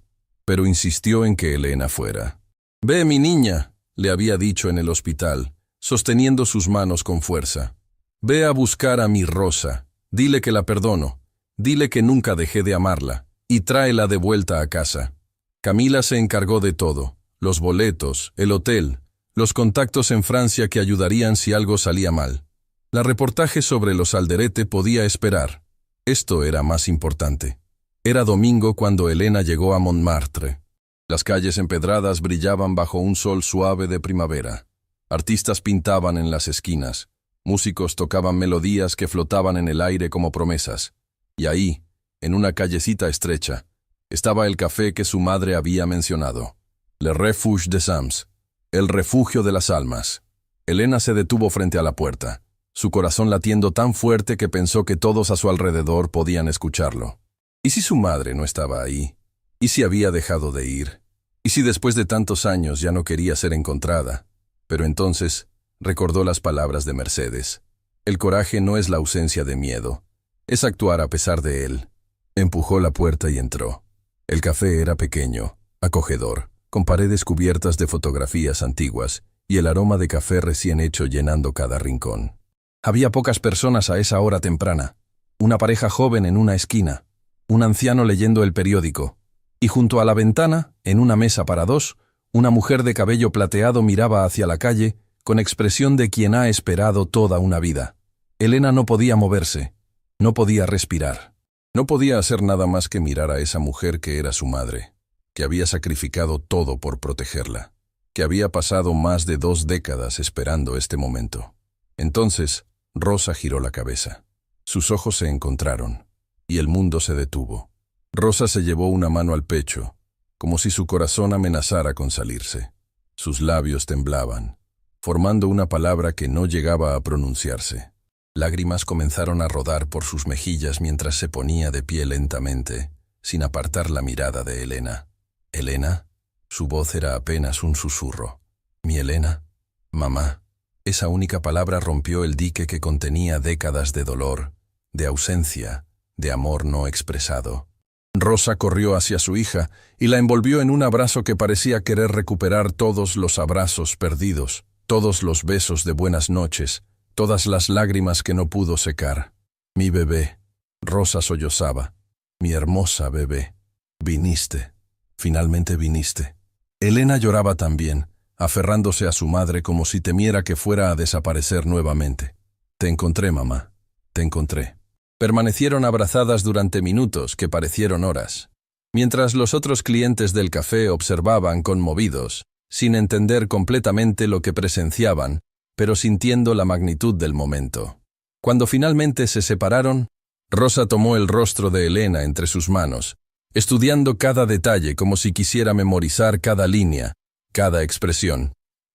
Speaker 1: pero insistió en que Elena fuera. «Ve, mi niña», le había dicho en el hospital, sosteniendo sus manos con fuerza. «Ve a buscar a mi Rosa, dile que la perdono, dile que nunca dejé de amarla, y tráela de vuelta a casa». Camila se encargó de todo, los boletos, el hotel, los contactos en Francia que ayudarían si algo salía mal. La reportaje sobre los Alderete podía esperar. Esto era más importante. Era domingo cuando Elena llegó a Montmartre. Las calles empedradas brillaban bajo un sol suave de primavera. Artistas pintaban en las esquinas. Músicos tocaban melodías que flotaban en el aire como promesas. Y ahí, en una callecita estrecha, estaba el café que su madre había mencionado. Le Refuge des Âmes, el refugio de las almas. Elena se detuvo frente a la puerta, su corazón latiendo tan fuerte que pensó que todos a su alrededor podían escucharlo. ¿Y si su madre no estaba ahí? ¿Y si había dejado de ir? ¿Y si después de tantos años ya no quería ser encontrada? Pero entonces recordó las palabras de Mercedes. El coraje no es la ausencia de miedo, es actuar a pesar de él. Empujó la puerta y entró. El café era pequeño, acogedor, con paredes cubiertas de fotografías antiguas y el aroma de café recién hecho llenando cada rincón. Había pocas personas a esa hora temprana. Una pareja joven en una esquina, un anciano leyendo el periódico, y junto a la ventana, en una mesa para dos, una mujer de cabello plateado miraba hacia la calle con expresión de quien ha esperado toda una vida. Elena no podía moverse, no podía respirar. No podía hacer nada más que mirar a esa mujer que era su madre, que había sacrificado todo por protegerla. que había pasado más de 2 décadas esperando este momento. Entonces, Rosa giró la cabeza. Sus ojos se encontraron, y el mundo se detuvo. Rosa se llevó una mano al pecho, como si su corazón amenazara con salirse. Sus labios temblaban, formando una palabra que no llegaba a pronunciarse. Lágrimas comenzaron a rodar por sus mejillas mientras se ponía de pie lentamente, sin apartar la mirada de Elena. ¿Elena? Su voz era apenas un susurro. ¿Mi Elena? Mamá. Esa única palabra rompió el dique que contenía décadas de dolor, de ausencia, de amor no expresado. Rosa corrió hacia su hija y la envolvió en un abrazo que parecía querer recuperar todos los abrazos perdidos, todos los besos de buenas noches, todas las lágrimas que no pudo secar. Mi bebé. Rosa sollozaba. Mi hermosa bebé. Viniste. Finalmente viniste. Elena lloraba también, aferrándose a su madre como si temiera que fuera a desaparecer nuevamente. Te encontré, mamá. Te encontré. Permanecieron abrazadas durante minutos que parecieron horas, mientras los otros clientes del café observaban conmovidos, sin entender completamente lo que presenciaban, pero sintiendo la magnitud del momento. Cuando finalmente se separaron, Rosa tomó el rostro de Elena entre sus manos, estudiando cada detalle como si quisiera memorizar cada línea, cada expresión.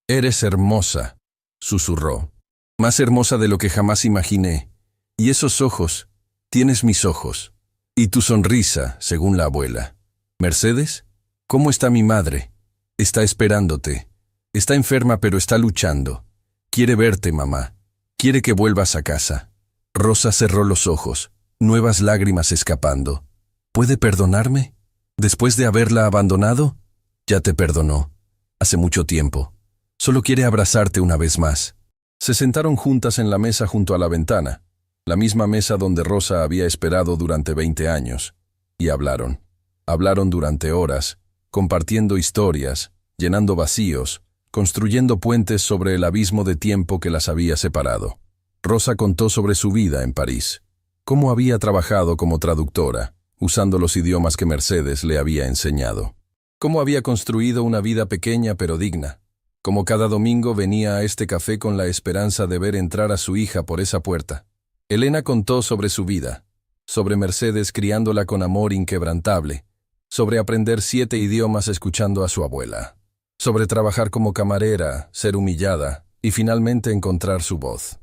Speaker 1: «Eres hermosa», susurró. «Más hermosa de lo que jamás imaginé. Y esos ojos, tienes mis ojos. Y tu sonrisa, según la abuela. Mercedes, ¿cómo está mi madre? Está esperándote. Está enferma pero está luchando. Quiere verte, mamá. Quiere que vuelvas a casa». Rosa cerró los ojos, nuevas lágrimas escapando. ¿Puede perdonarme? ¿Después de haberla abandonado? Ya te perdonó. Hace mucho tiempo. Solo quiere abrazarte una vez más. Se sentaron juntas en la mesa junto a la ventana, la misma mesa donde Rosa había esperado durante 20 años, y hablaron. Hablaron durante horas, compartiendo historias, llenando vacíos, construyendo puentes sobre el abismo de tiempo que las había separado. Rosa contó sobre su vida en París, cómo había trabajado como traductora, usando los idiomas que Mercedes le había enseñado. Cómo había construido una vida pequeña pero digna. Cómo cada domingo venía a este café con la esperanza de ver entrar a su hija por esa puerta. Elena contó sobre su vida, sobre Mercedes criándola con amor inquebrantable, sobre aprender 7 idiomas escuchando a su abuela, sobre trabajar como camarera, ser humillada y finalmente encontrar su voz.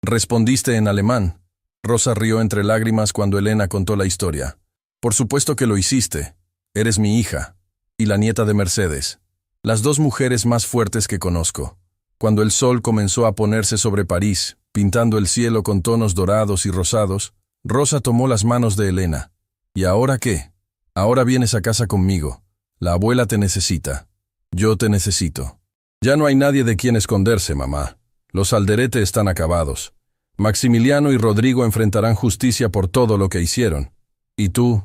Speaker 1: «¿Respondiste en alemán?» Rosa rió entre lágrimas cuando Elena contó la historia. «Por supuesto que lo hiciste. Eres mi hija. Y la nieta de Mercedes. Las 2 mujeres más fuertes que conozco. Cuando el sol comenzó a ponerse sobre París, pintando el cielo con tonos dorados y rosados, Rosa tomó las manos de Elena. ¿Y ahora qué? Ahora vienes a casa conmigo. La abuela te necesita. Yo te necesito. Ya no hay nadie de quien esconderse, mamá. Los Alderete están acabados. Maximiliano y Rodrigo enfrentarán justicia por todo lo que hicieron. Y tú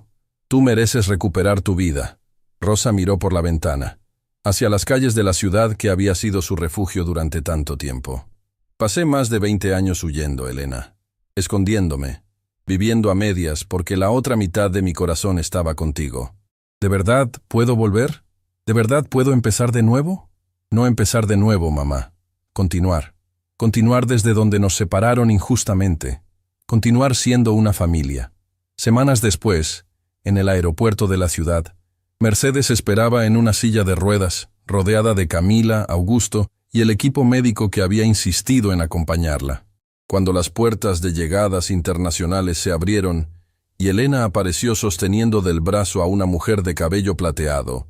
Speaker 1: mereces recuperar tu vida». Rosa miró por la ventana, hacia las calles de la ciudad que había sido su refugio durante tanto tiempo. «Pasé más de 20 años huyendo, Elena, escondiéndome, viviendo a medias porque la otra mitad de mi corazón estaba contigo. ¿De verdad puedo volver? ¿De verdad puedo empezar de nuevo?» «No empezar de nuevo, mamá. Continuar. Continuar desde donde nos separaron injustamente. Continuar siendo una familia». Semanas después, en el aeropuerto de la ciudad, Mercedes esperaba en una silla de ruedas, rodeada de Camila, Augusto y el equipo médico que había insistido en acompañarla. Cuando las puertas de llegadas internacionales se abrieron y Elena apareció sosteniendo del brazo a una mujer de cabello plateado,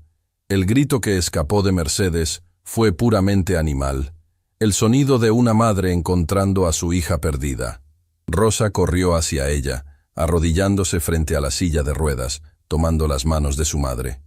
Speaker 1: el grito que escapó de Mercedes fue puramente animal, el sonido de una madre encontrando a su hija perdida. Rosa corrió hacia ella, arrodillándose frente a la silla de ruedas, tomando las manos de su madre.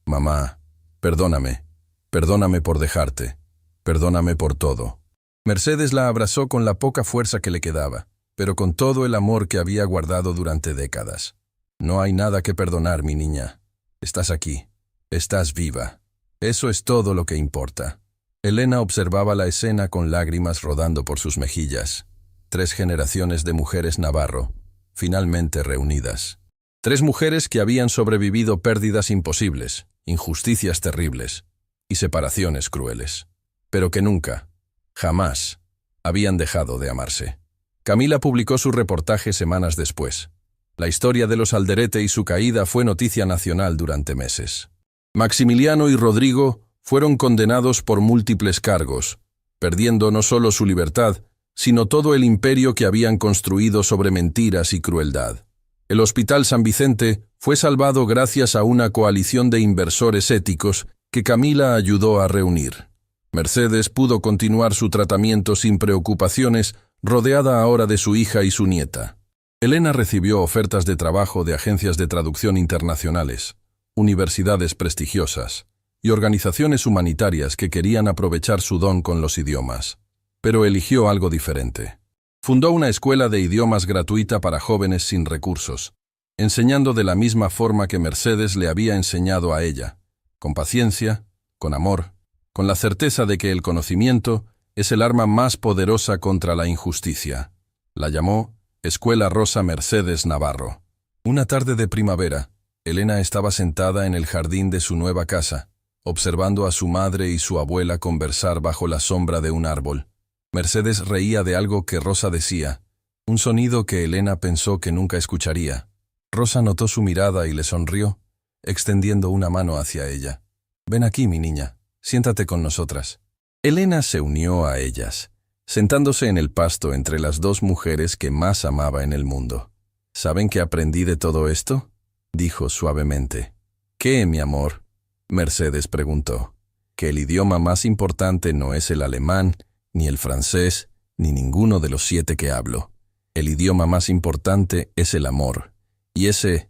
Speaker 1: «Mamá, perdóname. Perdóname por dejarte. Perdóname por todo». Mercedes la abrazó con la poca fuerza que le quedaba, pero con todo el amor que había guardado durante décadas. «No hay nada que perdonar, mi niña. Estás aquí. Estás viva. Eso es todo lo que importa». Elena observaba la escena con lágrimas rodando por sus mejillas. 3 generaciones de mujeres Navarro, finalmente reunidas. 3 mujeres que habían sobrevivido pérdidas imposibles, injusticias terribles. y separaciones crueles, pero que nunca, jamás, habían dejado de amarse. Camila publicó su reportaje semanas después. La historia de los Alderete y su caída fue noticia nacional durante meses. Maximiliano y Rodrigo fueron condenados por múltiples cargos, perdiendo no solo su libertad, sino todo el imperio que habían construido sobre mentiras y crueldad. El Hospital San Vicente fue salvado gracias a una coalición de inversores éticos que Camila ayudó a reunir. Mercedes pudo continuar su tratamiento sin preocupaciones, rodeada ahora de su hija y su nieta. Elena recibió ofertas de trabajo de agencias de traducción internacionales, universidades prestigiosas y organizaciones humanitarias que querían aprovechar su don con los idiomas. Pero eligió algo diferente. Fundó una escuela de idiomas gratuita para jóvenes sin recursos, enseñando de la misma forma que Mercedes le había enseñado a ella, con paciencia, con amor, con la certeza de que el conocimiento es el arma más poderosa contra la injusticia. La llamó Escuela Rosa Mercedes Navarro. Una tarde de primavera, Elena estaba sentada en el jardín de su nueva casa, observando a su madre y su abuela conversar bajo la sombra de un árbol. Mercedes reía de algo que Rosa decía, un sonido que Elena pensó que nunca escucharía. Rosa notó su mirada y le sonrió, extendiendo una mano hacia ella. «Ven aquí, mi niña, siéntate con nosotras». Elena se unió a ellas, sentándose en el pasto entre las dos mujeres que más amaba en el mundo. «¿Saben qué aprendí de todo esto?», dijo suavemente. «¿Qué, mi amor?», Mercedes preguntó. «Que el idioma más importante no es el alemán, ni el francés, ni ninguno de los 7 que hablo. El idioma más importante es el amor, y ese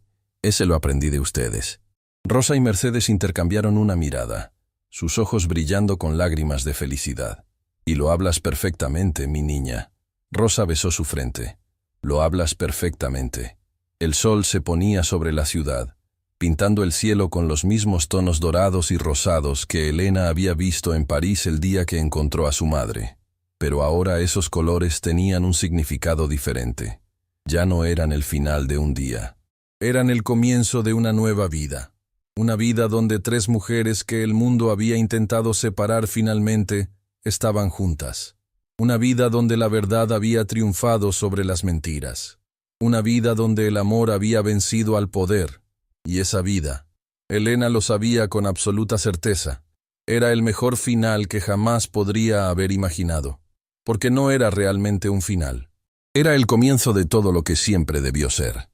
Speaker 1: lo aprendí de ustedes». Rosa y Mercedes intercambiaron una mirada, sus ojos brillando con lágrimas de felicidad. «Y lo hablas perfectamente, mi niña». Rosa besó su frente. «Lo hablas perfectamente». El sol se ponía sobre la ciudad, pintando el cielo con los mismos tonos dorados y rosados que Elena había visto en París el día que encontró a su madre. Pero ahora esos colores tenían un significado diferente. Ya no eran el final de un día. Eran el comienzo de una nueva vida. Una vida donde 3 mujeres que el mundo había intentado separar finalmente estaban juntas. Una vida donde la verdad había triunfado sobre las mentiras. Una vida donde el amor había vencido al poder. Y esa vida, Elena lo sabía con absoluta certeza, era el mejor final que jamás podría haber imaginado. Porque no era realmente un final. Era el comienzo de todo lo que siempre debió ser.